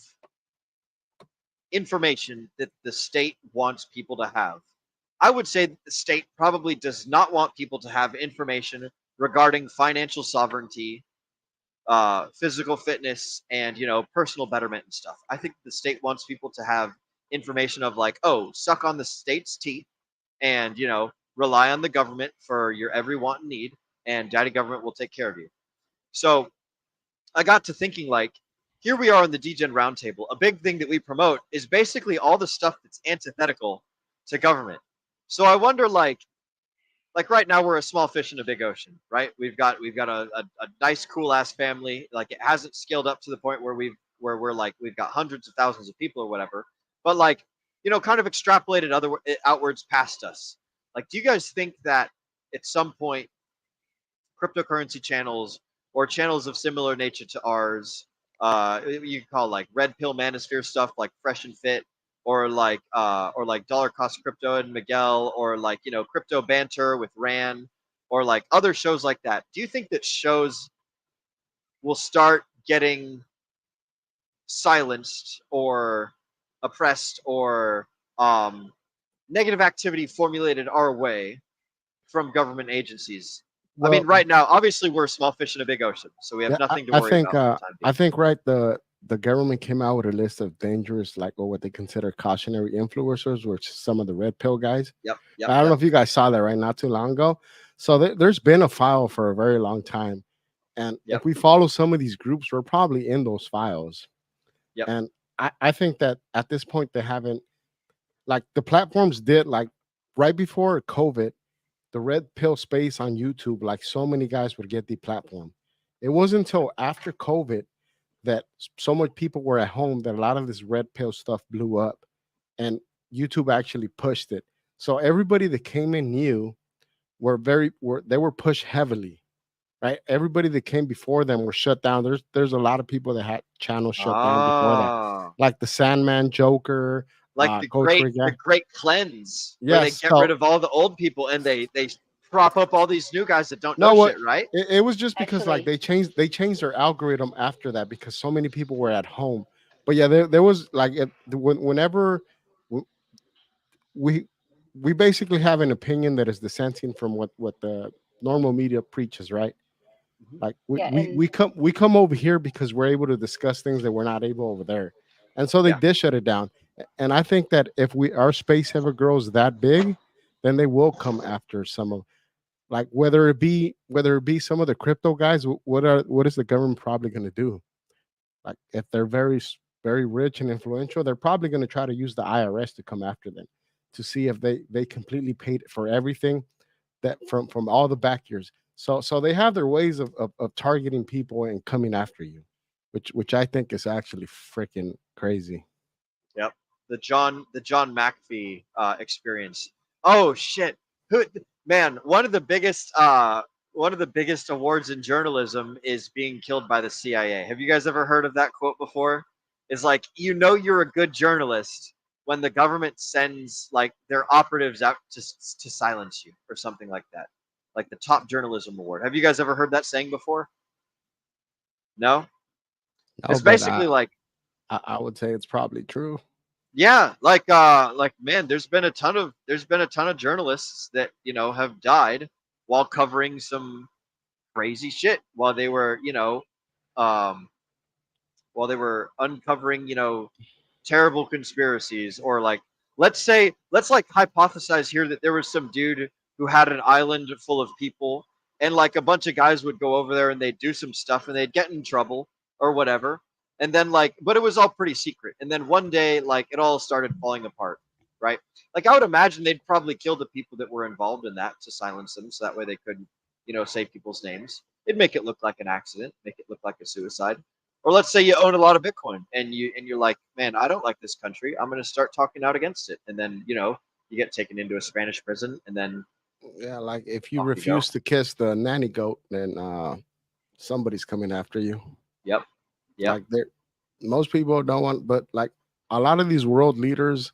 information that the state wants people to have. I would say that the state probably does not want people to have information regarding financial sovereignty, physical fitness, and personal betterment and stuff. I think the state wants people to have information of like, oh, suck on the state's teeth, and rely on the government for your every want and need, and daddy government will take care of you. So I got to thinking like, here we are in the Degen Roundtable. A big thing that we promote is basically all the stuff that's antithetical to government. So I wonder like right now we're a small fish in a big ocean, right? We've got a nice cool ass family. Like it hasn't scaled up to the point where we've got hundreds of thousands of people or whatever. But like, kind of extrapolated outwards past us. Like, do you guys think that at some point cryptocurrency channels or channels of similar nature to ours, you can call like red pill manosphere stuff like Fresh and Fit, or like dollar cost crypto and Miguel, or like crypto banter with Ran, or like other shows like that? Do you think that shows will start getting silenced or oppressed or negative activity formulated our way from government agencies? I mean, right now, obviously, we're a small fish in a big ocean, so we have nothing to worry about. For the time being. I think right the government came out with a list of dangerous, like, or what they consider cautionary influencers, which some of the red pill guys. Yep. I don't know if you guys saw that right not too long ago. So there's been a file for a very long time, and if we follow some of these groups, we're probably in those files. Yep. And I think that at this point they haven't, like the platforms did, like right before COVID, the red pill space on YouTube, like so many guys would get the platform. It wasn't until after COVID that so much people were at home that a lot of this red pill stuff blew up, and YouTube actually pushed it. So everybody that came in new they were pushed heavily, right? Everybody that came before them were shut down. There's a lot of people that had channels shut down before that, like the Sandman Joker, like the great cleanse, where they get rid of all the old people and they prop up all these new guys that don't know shit, right? It was just because like they changed their algorithm after that because so many people were at home. But yeah, there was like whenever we basically have an opinion that is dissenting from what the normal media preaches, right? Like we come over here because we're able to discuss things that we're not able over there, and so they did shut it down. And I think that if our space ever grows that big, then they will come after some of, like whether it be some of the crypto guys. What is the government probably going to do? Like if they're very very rich and influential, they're probably going to try to use the IRS to come after them to see if they completely paid for everything that from all the back years. So they have their ways of targeting people and coming after you, which I think is actually freaking crazy. Yep. The John McAfee experience. Oh shit. Who man, one of the biggest awards in journalism is being killed by the CIA. Have you guys ever heard of that quote before? It's like, you know, you're a good journalist when the government sends like their operatives out to silence you or something like that. Like the top journalism award. Have you guys ever heard that saying before? No? No, It's but basically like, I would say it's probably true. yeah, like man, there's been a ton of journalists that, you know, have died while covering some crazy shit while they were, you know, while they were uncovering, you know, terrible conspiracies. Or like, let's like hypothesize here that there was some dude who had an island full of people, and like a bunch of guys would go over there and they'd do some stuff and they'd get in trouble or whatever. And then like, but it was all pretty secret. And then one day, like, it all started falling apart, right? Like, I would imagine they'd probably kill the people that were involved in that to silence them, so that way they couldn't, you know, say people's names. It'd make it look like an accident, make it look like a suicide. Or let's say you own a lot of Bitcoin and you're like, man, I don't like this country. I'm going to start talking out against it. And then, you know, you get taken into a Spanish prison, and then Yeah, like if you off you refuse go. to kiss the nanny goat, then somebody's coming after you. Yep. Yep. Like most people don't want, but like a lot of these world leaders,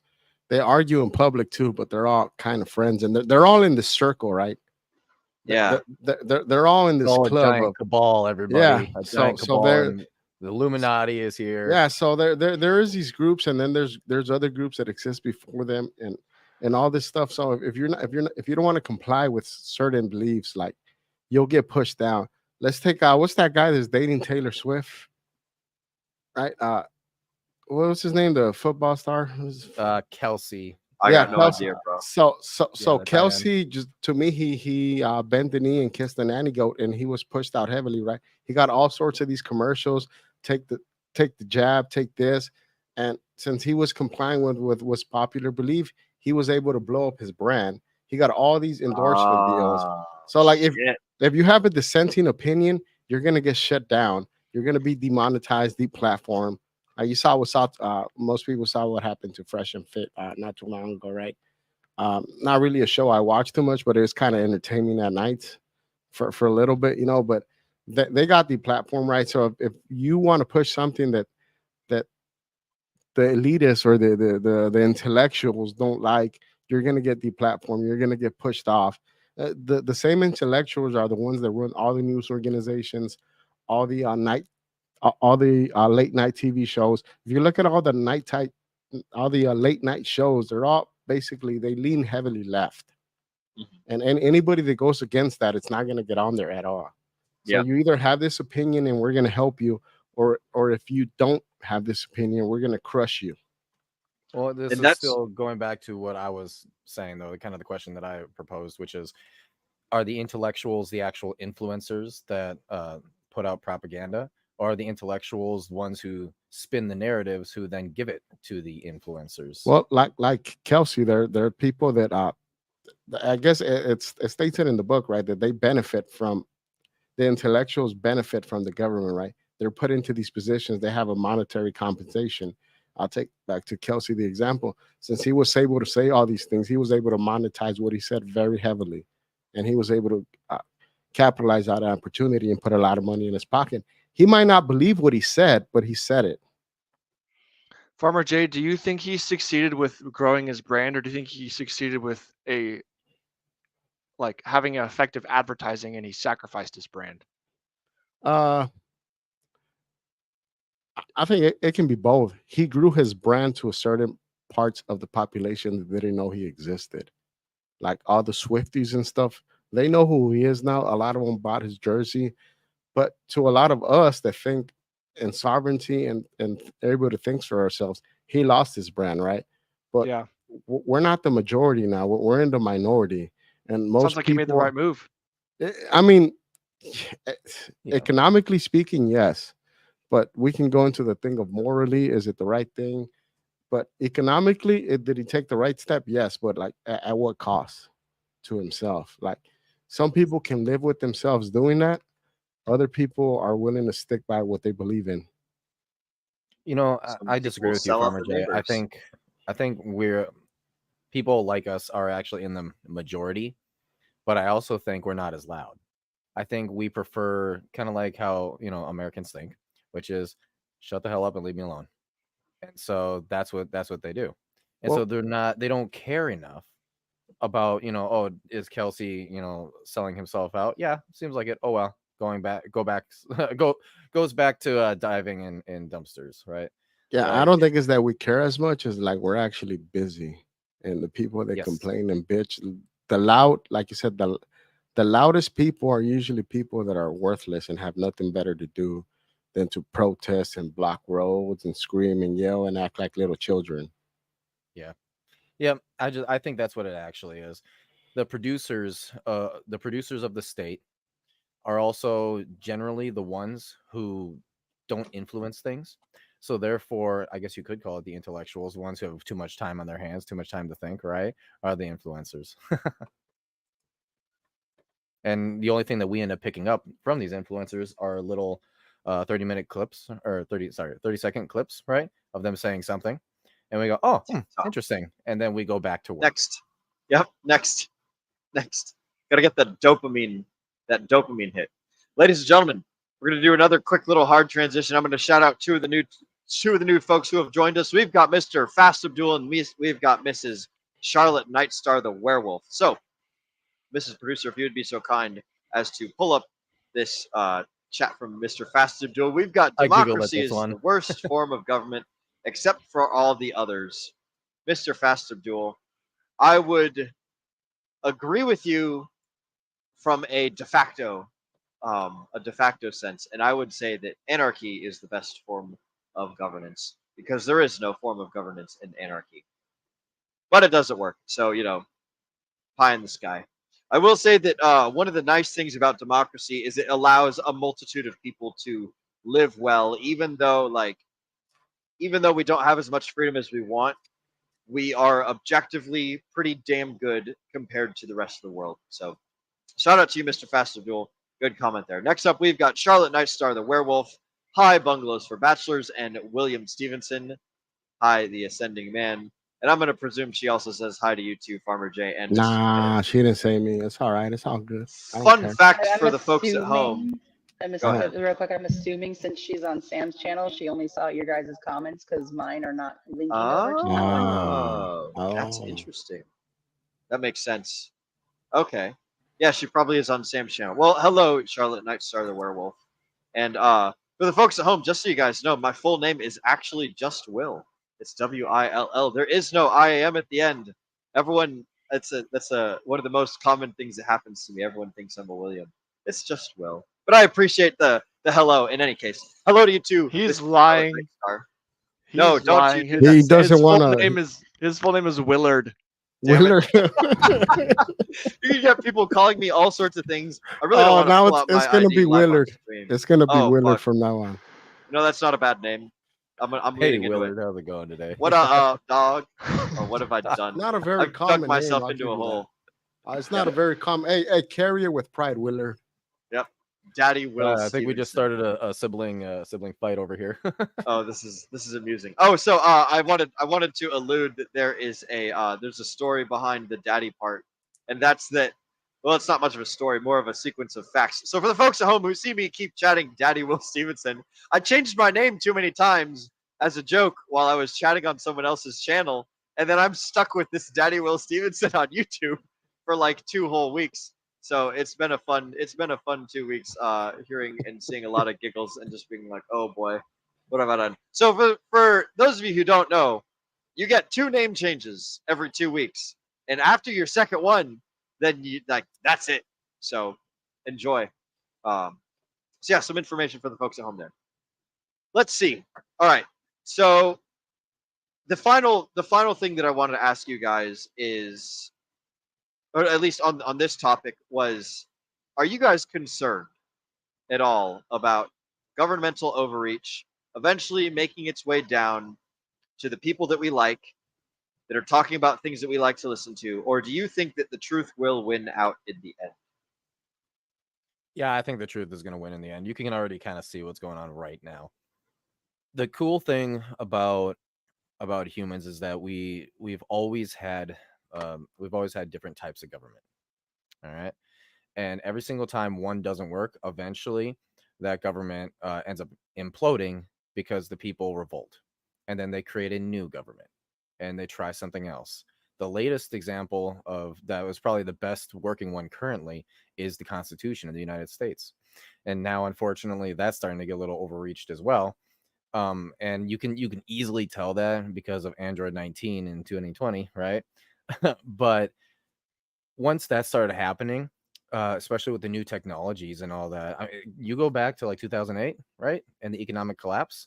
they argue in public too, but they're all kind of friends, and they're all in this circle, right? Yeah. They're all in this all a club giant of cabal, everybody. Yeah, A so giant so cabal, they're and the Illuminati is here. yeah, so there is these groups, and then there's other groups that exist before them, and all this stuff. So if you don't want to comply with certain beliefs, like, you'll get pushed down. Let's take what's that guy that's dating Taylor Swift, right? What was his name? The football star? Kelsey. I Yeah, got no Kelsey. idea, bro. So the tight end. Kelsey, just to me, he bent the knee and kissed the nanny goat, and he was pushed out heavily, right? He got all sorts of these commercials. Take the jab, take this, and since he was complying with what's popular belief, he was able to blow up his brand. He got all these endorsement deals. So like, if you have a dissenting opinion, you're gonna get shut down. You're gonna be demonetized, deplatformed. You saw most people saw what happened to Fresh and Fit not too long ago, right? Not really a show I watched too much, but it was kind of entertaining at night for a little bit, you know. But they got the platform, right? So if you want to push something that the elitists or the intellectuals don't like, you're gonna get the platform. You're gonna get pushed off. The same intellectuals are the ones that run all the news organizations, all the late night TV shows. If you look at all the late night shows, they're all basically, they lean heavily left. And anybody that goes against that, it's not going to get on there at all. So you either have this opinion and we're going to help you, or if you don't have this opinion, we're going to crush you. Well, this is still going back to what I was saying, though, kind of the question that I proposed, which is, are the intellectuals the actual influencers that put out propaganda? Or are the intellectuals ones who spin the narratives who then give it to the influencers? Well, like Kelsey, there are people that I guess it states it in the book, right, that they benefit from, the intellectuals benefit from the government, right? They're put into these positions. They have a monetary compensation. I'll take back to Kelsey the example. Since he was able to say all these things, he was able to monetize what he said very heavily, and he was able to capitalize on that opportunity and put a lot of money in his pocket. He might not believe what he said, but he said it. Farmer Jay, do you think he succeeded with growing his brand, or do you think he succeeded with having an effective advertising and he sacrificed his brand? I think it can be both. He grew his brand to a certain parts of the population that didn't know he existed. Like all the Swifties and stuff, they know who he is now. A lot of them bought his jersey. But to a lot of us that think in sovereignty and everybody thinks for ourselves, he lost his brand, right? But yeah, we're not the majority now. We're in the minority. And most sounds like people, he made the right move. I mean, economically speaking, yes. But we can go into the thing of morally, is it the right thing? But economically, did he take the right step? Yes, but like at what cost to himself? Like some people can live with themselves doing that. Other people are willing to stick by what they believe in. You know, Some I people disagree with you, sell out Farmer their Jay. I neighbors. think we're people like us are actually in the majority, but I also think we're not as loud. I think we prefer kind of like how, Americans think, which is shut the hell up and leave me alone. And so that's what they do. And so Well, they don't care enough about, oh, is Kelsey, selling himself out? Yeah, seems like it. Oh well, goes back to diving in dumpsters, right? yeah, I Like, don't think it's that we care as much as like we're actually busy. And the people that yes, complain and bitch, the loud, like you said, the loudest people are usually people that are worthless and have nothing better to do than to protest and block roads and scream and yell and act like little children. yeah, yeah. I think that's what it actually is. The producers of the state are also generally the ones who don't influence things. So therefore, I guess you could call it the intellectuals, the ones who have too much time on their hands, too much time to think, right? Are the influencers. And the only thing that we end up picking up from these influencers are little 30-minute clips or 30-second clips, right? Of them saying something. And we go, oh, interesting. And then we go back to work. Next. Yep. Next. Gotta get that dopamine hit. Ladies and gentlemen, we're gonna do another quick little hard transition. I'm gonna shout out two of the new folks who have joined us. We've got Mr. Fast Abdul and we've got Mrs. Charlotte Nightstar the Werewolf. So, Mrs. Producer, if you would be so kind as to pull up this chat from Mr. Fast Abdul. We've got I giggled at democracy this is one. the worst form of government except for all the others. Mr. Fast Abdul, I would agree with you from a de facto sense, and I would say that anarchy is the best form of governance because there is no form of governance in anarchy, but it doesn't work. So pie in the sky. I will say that one of the nice things about democracy is it allows a multitude of people to live well, even though we don't have as much freedom as we want. We are objectively pretty damn good compared to the rest of the world. So shout out to you, Mr. Fast Abdul. Good comment there. Next up, we've got Charlotte Nightstar, the Werewolf. Hi, Bungalows for Bachelors, and William Stevenson. Hi, the Ascending Man. And I'm going to presume she also says hi to you too, Farmer J and Mr. Nah, she didn't say me. It's all right. It's all good. I don't Fun care. fact I'm for the folks at home. Go ahead. Real quick, I'm assuming since she's on Sam's channel, she only saw your guys' comments because mine are not linking over to that one. That's Oh. interesting. That makes sense. Okay. Yeah, she probably is on Sam's channel. Well, hello, Charlotte Nightstar the Werewolf. And for the folks at home, just so you guys know, my full name is actually just Will. It's Will. There is no IAM at the end. Everyone, that's one of the most common things that happens to me. Everyone thinks I'm a William. It's just Will. But I appreciate the hello in any case. Hello to you too. He's Mr. lying. Nightstar. He's No, don't lying. you do that. He doesn't want to. His full name is Willard. Damn Willer. You can get people calling me all sorts of things. I really don't Oh, want to now pull out it's my gonna ID be live on Willard. stream. It's gonna be Oh, Willard fuck. from now on. No, that's not a bad name. I'm Hey, leading into Willard, it. how's it going today? What a dog? Or what have I done? Not a very I've common dug myself name, I'll into give a you that. hole. It's not a very common. Hey, carry it with pride, Willard. Yep. Daddy Will. I think we just Stevenson. started a sibling fight over here. Oh, this is amusing. Oh, so I wanted to allude that there's a story behind the daddy part, and that's that. Well, it's not much of a story, more of a sequence of facts. So for the folks at home who see me keep chatting Daddy Will Stevenson, I changed my name too many times as a joke while I was chatting on someone else's channel, and then I'm stuck with this Daddy Will Stevenson on YouTube for like 2 whole weeks. So it's been a fun 2 weeks hearing and seeing a lot of giggles and just being like, oh boy, what have I done? So for those of you who don't know, you get 2 name changes every 2 weeks, and after your second one, then you that's it. So enjoy. So yeah, some information for the folks at home there. Let's see. All right. So the final thing that I wanted to ask you guys is, or at least on this topic, was, are you guys concerned at all about governmental overreach eventually making its way down to the people that we like, that are talking about things that we like to listen to? Or do you think that the truth will win out in the end? Yeah, I think the truth is going to win in the end. You can already kind of see what's going on right now. The cool thing about humans is that we've always had different types of government. All right. And every single time one doesn't work, eventually that government ends up imploding because the people revolt, and then they create a new government and they try something else. The latest example of that was probably the best working one currently is the Constitution of the United States. And now, unfortunately, that's starting to get a little overreached as well. And you can easily tell that because of Android 19 in 2020, right? But once that started happening, especially with the new technologies and all that, you go back to like 2008, right? And the economic collapse,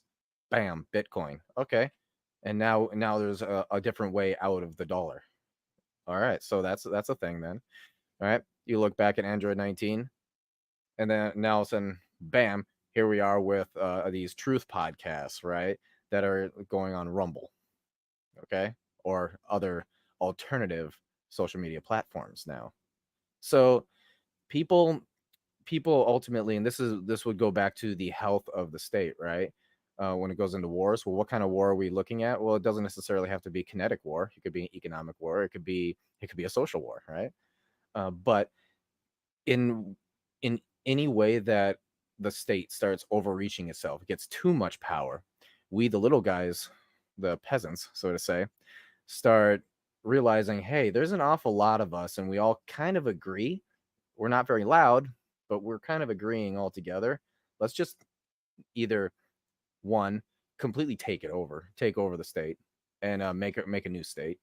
bam, Bitcoin. Okay. And now there's a different way out of the dollar. All right. So that's a thing then. All right. You look back at Android 19, and then now all of a sudden, bam, here we are with these truth podcasts, right? That are going on Rumble. Okay. Or other alternative social media platforms now. So people ultimately, and this would go back to the health of the state, right? When it goes into wars, well, what kind of war are we looking at? Well, it doesn't necessarily have to be kinetic war. It could be an economic war. It could be a social war, right? But in any way that the state starts overreaching itself, it gets too much power, we, the little guys, the peasants, so to say, start realizing, hey, there's an awful lot of us, and we all kind of agree. We're not very loud, but we're kind of agreeing all together. Let's just either one, completely take over the state and make a new state,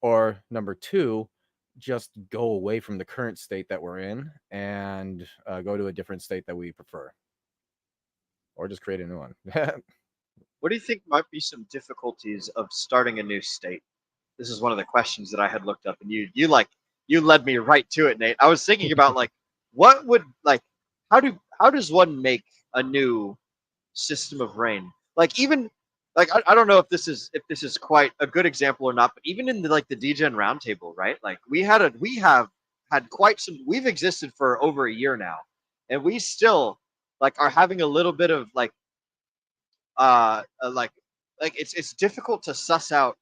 or number two, just go away from the current state that we're in and go to a different state that we prefer, or just create a new one. What do you think might be some difficulties of starting a new state? This is one of the questions that I had looked up, and you led me right to it, Nate. I was thinking about like what would like how does one make a new system of reign? Like even like I don't know if this is quite a good example or not, but even in the Degen Roundtable, right? Like we have had quite some. We've existed for over a year now, and we still like are having a little bit of like it's difficult to suss out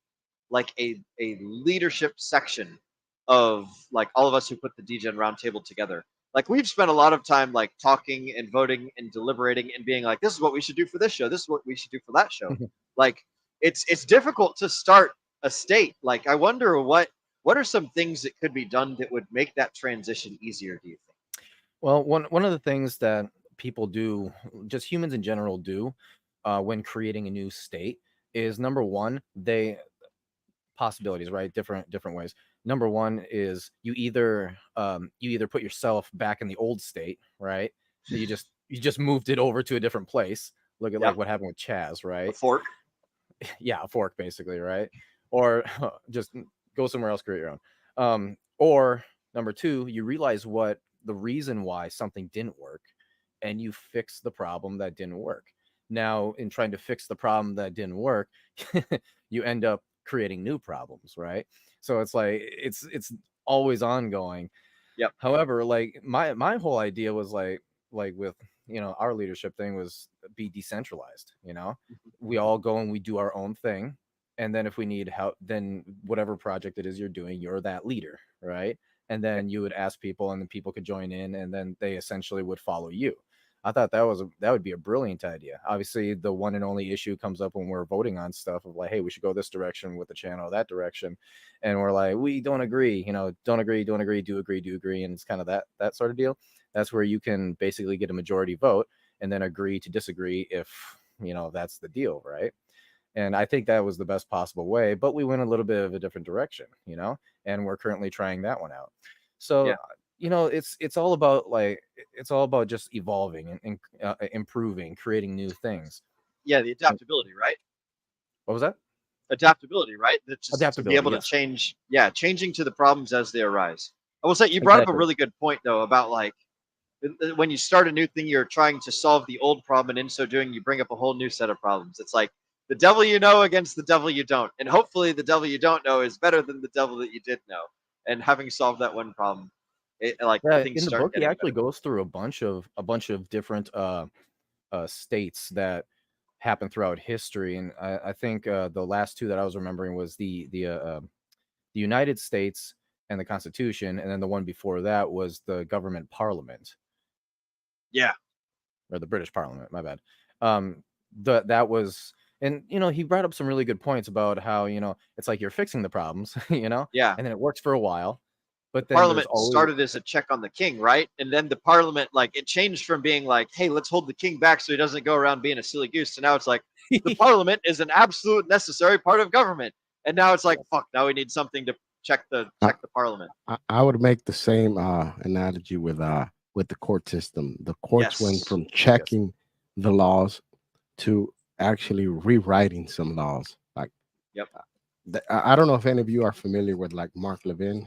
like a leadership section of like all of us who put the Degen Roundtable together. Like we've spent a lot of time like talking and voting and deliberating and being like, this is what we should do for this show. This is what we should do for that show. Like it's difficult to start a state. Like I wonder what are some things that could be done that would make that transition easier, do you think? Well, one of the things that people do, just humans in general do, when creating a new state is number one, they possibilities, right? Different ways. Number one is you either put yourself back in the old state, right? So you just moved it over to a different place. Look at like what happened with Chaz, right? A fork. Yeah, a fork basically, right? Or just go somewhere else, create your own. Or number two, you realize what the reason why something didn't work, and you fix the problem that didn't work. Now, in trying to fix the problem that didn't work, you end up creating new problems, right? So it's like it's always ongoing. Yep. However, like my whole idea was like with our leadership thing was be decentralized. We all go and we do our own thing, and then if we need help, then whatever project it is you're doing, you're that leader, right? And then you would ask people, and then people could join in, and then they essentially would follow you. I thought that would be a brilliant idea. Obviously, the one and only issue comes up when we're voting on stuff of like, hey, we should go this direction with the channel, that direction, and we're like, we don't agree, don't agree, do agree, and it's kind of that sort of deal. That's where you can basically get a majority vote and then agree to disagree if that's the deal, right? And I think that was the best possible way, but we went a little bit of a different direction, and we're currently trying that one out. So. Yeah. It's all about just evolving and improving, creating new things. Yeah, the adaptability, right? What was that? Adaptability, right? That's just adaptability, to be able to change. Yeah, changing to the problems as they arise. I will say you brought up a really good point though about like when you start a new thing, you're trying to solve the old problem, and in so doing, you bring up a whole new set of problems. It's like the devil you know against the devil you don't, and hopefully the devil you don't know is better than the devil that you did know. And having solved that one problem, Yeah, things in the start book, he getting actually better. goes through a bunch of different states that happen throughout history, and I think the last two that I was remembering was the United States and the Constitution, and then the one before that was the government parliament. Yeah, Or the British Parliament. My bad. That was, and he brought up some really good points about how it's like you're fixing the problems, yeah. and then it works for a while, but then there's Parliament always started as a check on the king, right? And then the parliament, it changed from being like, hey, let's hold the king back so he doesn't go around being a silly goose. So now it's like the parliament is an absolute necessary part of government. And now it's like, fuck, now we need something to check the parliament. I would make the same analogy with the court system. The courts went Yes. from checking the laws to actually rewriting some laws. Like, Yep. I don't know if any of you are familiar with like Mark Levin.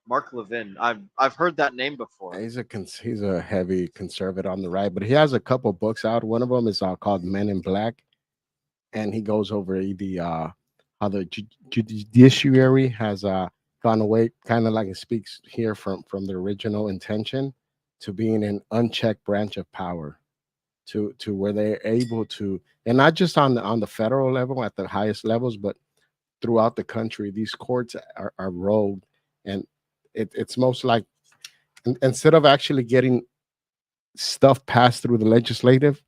Mark Levin. I've heard that name before. He's a heavy conservative on the right, but he has a couple books out. One of them is called Men in Black, and he goes over the how the judiciary has gone away, kind of like it speaks here from the original intention to being an unchecked branch of power, to where they're able to, and not just on the federal level at the highest levels, but throughout the country, these courts are rolled, and it's most like instead of actually getting stuff passed through the legislative,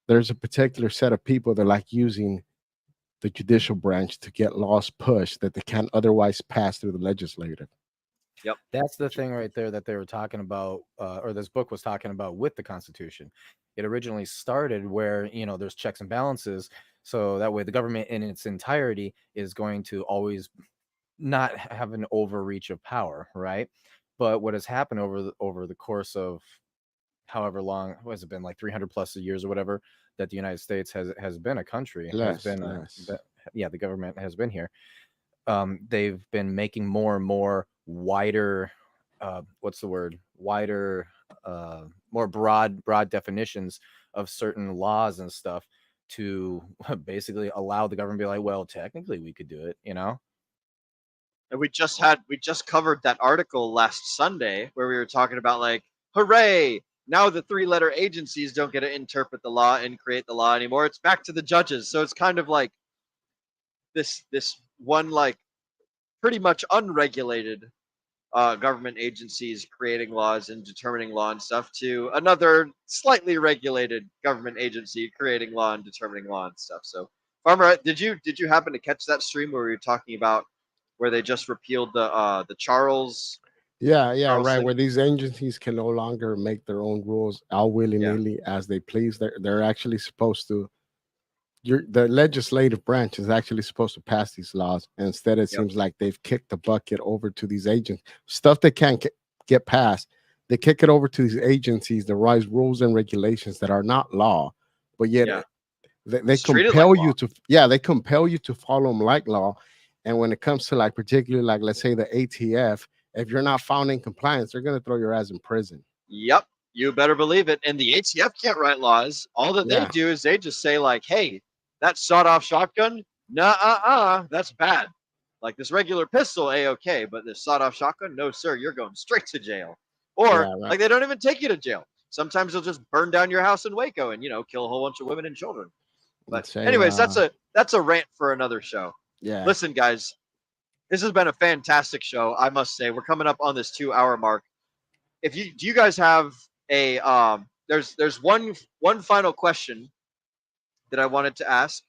there's a particular set of people that like using the judicial branch to get laws pushed that they can't otherwise pass through the legislative. Yep. That's the thing right there that they were talking about, or this book was talking about with the Constitution. It originally started where, there's checks and balances. So that way the government in its entirety is going to always not have an overreach of power, right? But what has happened over the course of however long, what has it been, like 300 plus years or whatever, that the United States has been a country, Less. the government has been here. They've been making more and more wider, what's the word? Wider, more broad definitions of certain laws and stuff to basically allow the government to be like, well, technically we could do it, And we just covered that article last Sunday where we were talking about like, hooray! Now the three-letter agencies don't get to interpret the law and create the law anymore. It's back to the judges. So it's kind of like this one like pretty much unregulated government agencies creating laws and determining law and stuff to another slightly regulated government agency creating law and determining law and stuff. So, Farmer, did you happen to catch that stream where we were talking about where they just repealed the Charles? Yeah, Charles right. thing? Where these agencies can no longer make their own rules all willy-nilly as they please. They're actually supposed to. The legislative branch is actually supposed to pass these laws. And instead, it seems like they've kicked the bucket over to these agents. Stuff that can't get passed, they kick it over to these agencies that write rules and regulations that are not law, but yet they compel you to. Yeah, they compel you to follow them like law. And when it comes to like particularly like let's say the ATF, if you're not found in compliance, they're going to throw your ass in prison. Yep, you better believe it. And the ATF can't write laws. All that they do is they just say like, hey, that sawed-off shotgun, that's bad. Like this regular pistol, A-okay, but this sawed-off shotgun, no, sir, you're going straight to jail. Or like they don't even take you to jail. Sometimes they'll just burn down your house in Waco and kill a whole bunch of women and children. But anyways, that's a rant for another show. Yeah. Listen, guys, this has been a fantastic show. I must say, we're coming up on this 2-hour mark. Do you guys have a there's one final question that I wanted to ask.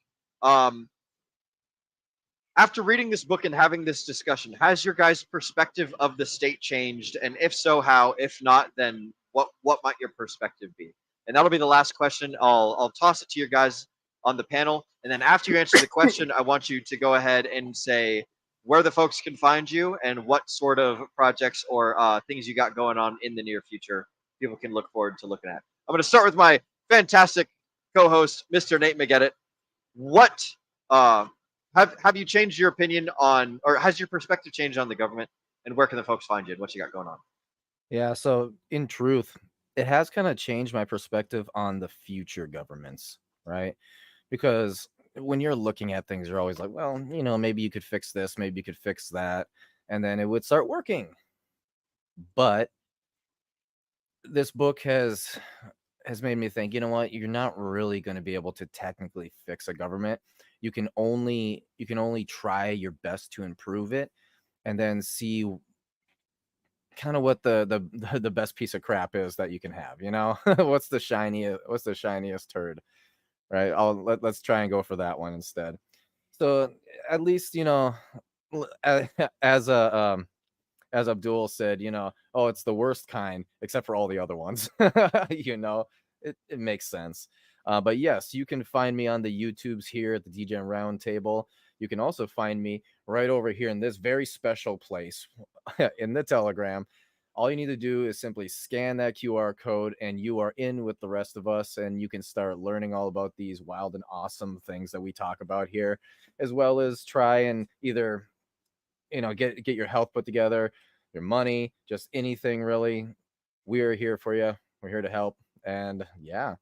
After reading this book and having this discussion, has your guys' perspective of the state changed? And if so, how? If not, then what might your perspective be? And that'll be the last question. I'll toss it to you guys on the panel. And then after you answer the question, I want you to go ahead and say where the folks can find you and what sort of projects or things you got going on in the near future people can look forward to looking at. I'm going to start with my fantastic co-host, Mr. Nate McGettit. What have you changed your opinion on, or has your perspective changed on the government? And where can the folks find you and what you got going on? Yeah, so in truth, it has kind of changed my perspective on the future governments, right? Because when you're looking at things, you're always like, well, maybe you could fix this, maybe you could fix that, and then it would start working. But this book has made me think, you know what, you're not really going to be able to technically fix a government. You can only try your best to improve it, and then see kind of what the best piece of crap is that you can have, what's the shiniest turd, right? Let's try and go for that one instead. So at least, as as Abdul said, oh, it's the worst kind, except for all the other ones. It makes sense. But yes, you can find me on the YouTubes here at the DJ Roundtable. You can also find me right over here in this very special place in the Telegram. All you need to do is simply scan that QR code, and you are in with the rest of us, and you can start learning all about these wild and awesome things that we talk about here, as well as try and either get your health put together, your money, just anything really. We are here for you. We're here to help. And yeah,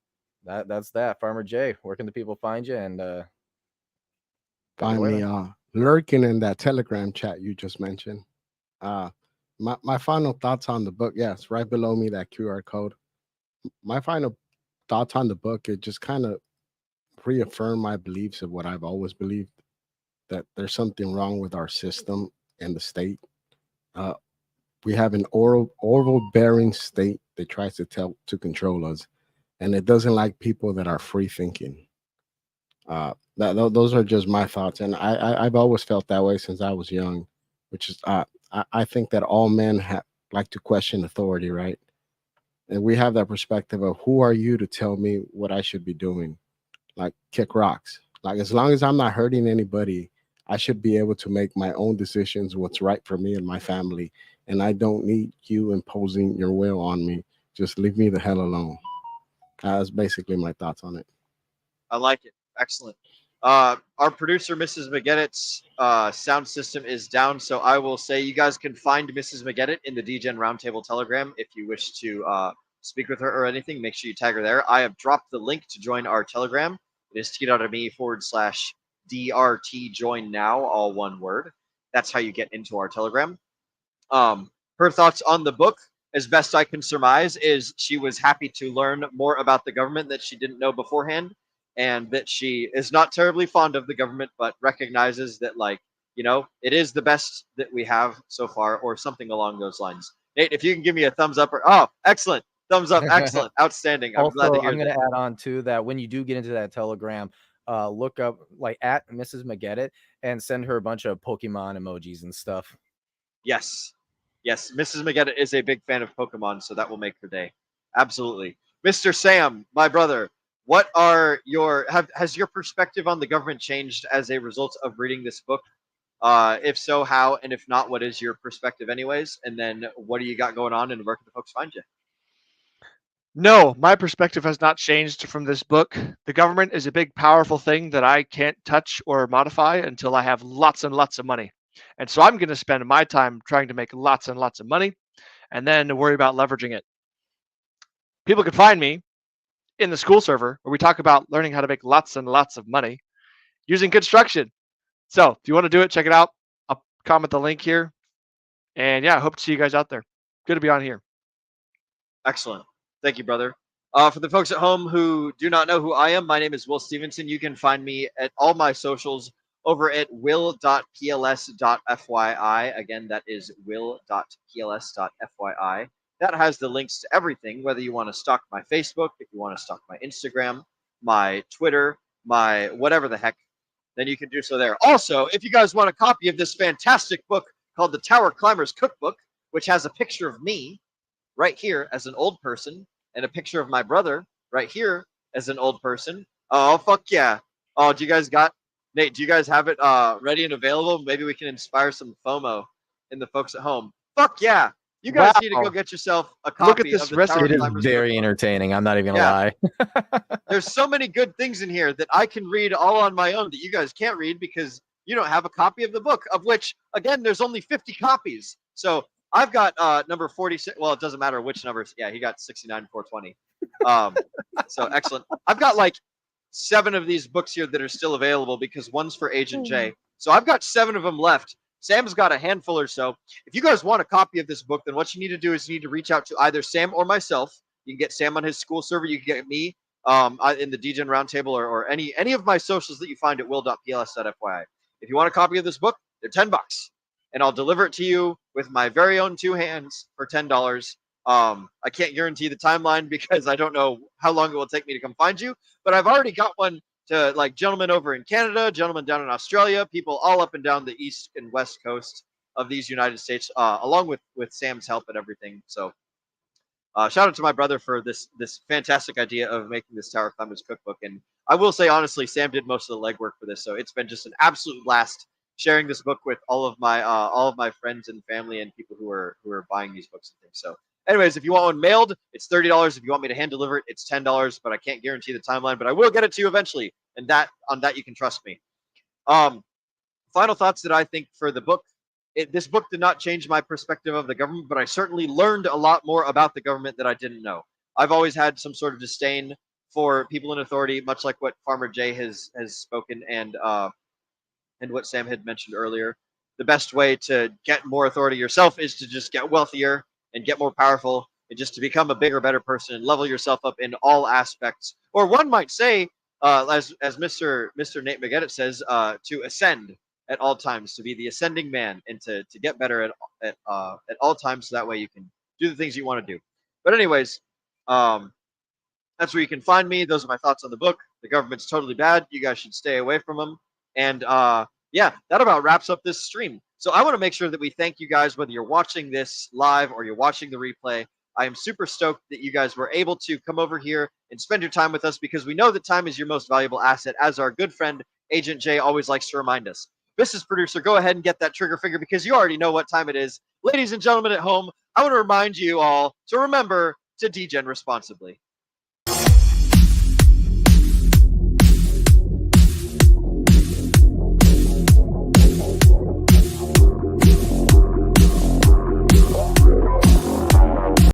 that's that. Farmer Jay, where can the people find you? And take it Find away, me man. lurking in that Telegram chat you just mentioned. Uh, my final thoughts on the book. Yes, right below me that QR code. My final thoughts on the book. It just kind of reaffirmed my beliefs of what I've always believed, that there's something wrong with our system and the state. Uh, we have an overbearing state that tries to control us, and it doesn't like people that are free thinking. Those are just my thoughts, and I've always felt that way since I was young, which is I think that all men like to question authority, right? And we have that perspective of who are you to tell me what I should be doing? Like kick rocks. Like as long as I'm not hurting anybody, I should be able to make my own decisions, what's right for me and my family, and I don't need you imposing your will on me. Just leave me the hell alone. That's basically my thoughts on it. I like it. Excellent. Our producer, Mrs. McGettitt's sound system is down, so I will say you guys can find Mrs. McGettitt in the DGen Roundtable Telegram if you wish to speak with her or anything. Make sure you tag her there. I have dropped the link to join our Telegram. It is t.me/DRT join now, all one word. That's how you get into our Telegram. Her thoughts on the book, as best I can surmise, is she was happy to learn more about the government that she didn't know beforehand, and that she is not terribly fond of the government, but recognizes that, it is the best that we have so far, or something along those lines. Nate, if you can give me a thumbs up, excellent. Thumbs up, excellent, outstanding. I'm glad to Also, hear I'm going that. to add on to that. When you do get into that Telegram, look up like at Mrs. McGettit and send her a bunch of Pokemon emojis and stuff. Yes. Yes, Mrs. McGettitt is a big fan of Pokemon, so that will make her day. Absolutely. Mr. Sam, my brother, what are has your perspective on the government changed as a result of reading this book? If so, how? And if not, what is your perspective anyways? And then what do you got going on, and where can the folks find you? No, my perspective has not changed from this book. The government is a big, powerful thing that I can't touch or modify until I have lots and lots of money. And so I'm going to spend my time trying to make lots and lots of money and then worry about leveraging it. People can find me in the school server where we talk about learning how to make lots and lots of money using construction. So if you want to do it, check it out. I'll comment the link here. And yeah, I hope to see you guys out there. Good to be on here. Excellent. Thank you, brother. For the folks at home who do not know who I am, my name is Will Stevenson. You can find me at all my socials over at will.pls.fyi. Again, that is will.pls.fyi. That has the links to everything, whether you want to stalk my Facebook, if you want to stalk my Instagram, my Twitter, my whatever the heck, then you can do so there. Also, if you guys want a copy of this fantastic book called The Tower Climbers Cookbook, which has a picture of me right here as an old person and a picture of my brother right here as an old person. Oh, fuck yeah. Oh, Nate, do you guys have it ready and available? Maybe we can inspire some FOMO in the folks at home. Fuck yeah. You guys need to go get yourself a copy Look at this of the recipe. Tower It is Climbers very Cookbook. entertaining. I'm not even going to Yeah. lie. There's so many good things in here that I can read all on my own that you guys can't read because you don't have a copy of the book, of which, again, there's only 50 copies. So I've got number 46. Well, it doesn't matter which numbers. Yeah, he got 69, 420. So excellent. I've got like 7 of these books here that are still available because one's for Agent J. So I've got 7 of them left. Sam's got a handful or so. If you guys want a copy of this book, then what you need to do is you need to reach out to either Sam or myself. You can get Sam on his school server. You can get me in the Degen Roundtable or any of my socials that you find at will.pls.fyi. If you want a copy of this book, they're $10, and I'll deliver it to you with my very own 2 hands for $10. I can't guarantee the timeline because I don't know how long it will take me to come find you, but I've already got one to like gentlemen over in Canada, gentlemen down in Australia, people all up and down the east and west coast of these United States, along with Sam's help and everything. So shout out to my brother for this fantastic idea of making this Tower Climbers cookbook. And I will say honestly, Sam did most of the legwork for this, so it's been just an absolute blast sharing this book with all of my friends and family and people who are buying these books and things. So anyways, if you want one mailed, it's $30. If you want me to hand deliver it, it's $10, but I can't guarantee the timeline, but I will get it to you eventually. And on that you can trust me. Final thoughts that I think for the book. This book did not change my perspective of the government, but I certainly learned a lot more about the government that I didn't know. I've always had some sort of disdain for people in authority, much like what Farmer Jay has spoken and what Sam had mentioned earlier. The best way to get more authority yourself is to just get wealthier and get more powerful and just to become a bigger, better person and level yourself up in all aspects. Or one might say, as Mr. Nate McGettit says, to ascend at all times, to be the ascending man and to get better at all times, so that way you can do the things you want to do. But anyways, that's where you can find me. Those are my thoughts on the book. The government's totally bad. You guys should stay away from them. And yeah, that about wraps up this stream. So I want to make sure that we thank you guys, whether you're watching this live or you're watching the replay. I am super stoked that you guys were able to come over here and spend your time with us, because we know that time is your most valuable asset, as our good friend Agent J always likes to remind us. Business producer, go ahead and get that trigger finger, because you already know what time it is. Ladies and gentlemen at home, I want to remind you all to remember to degen responsibly.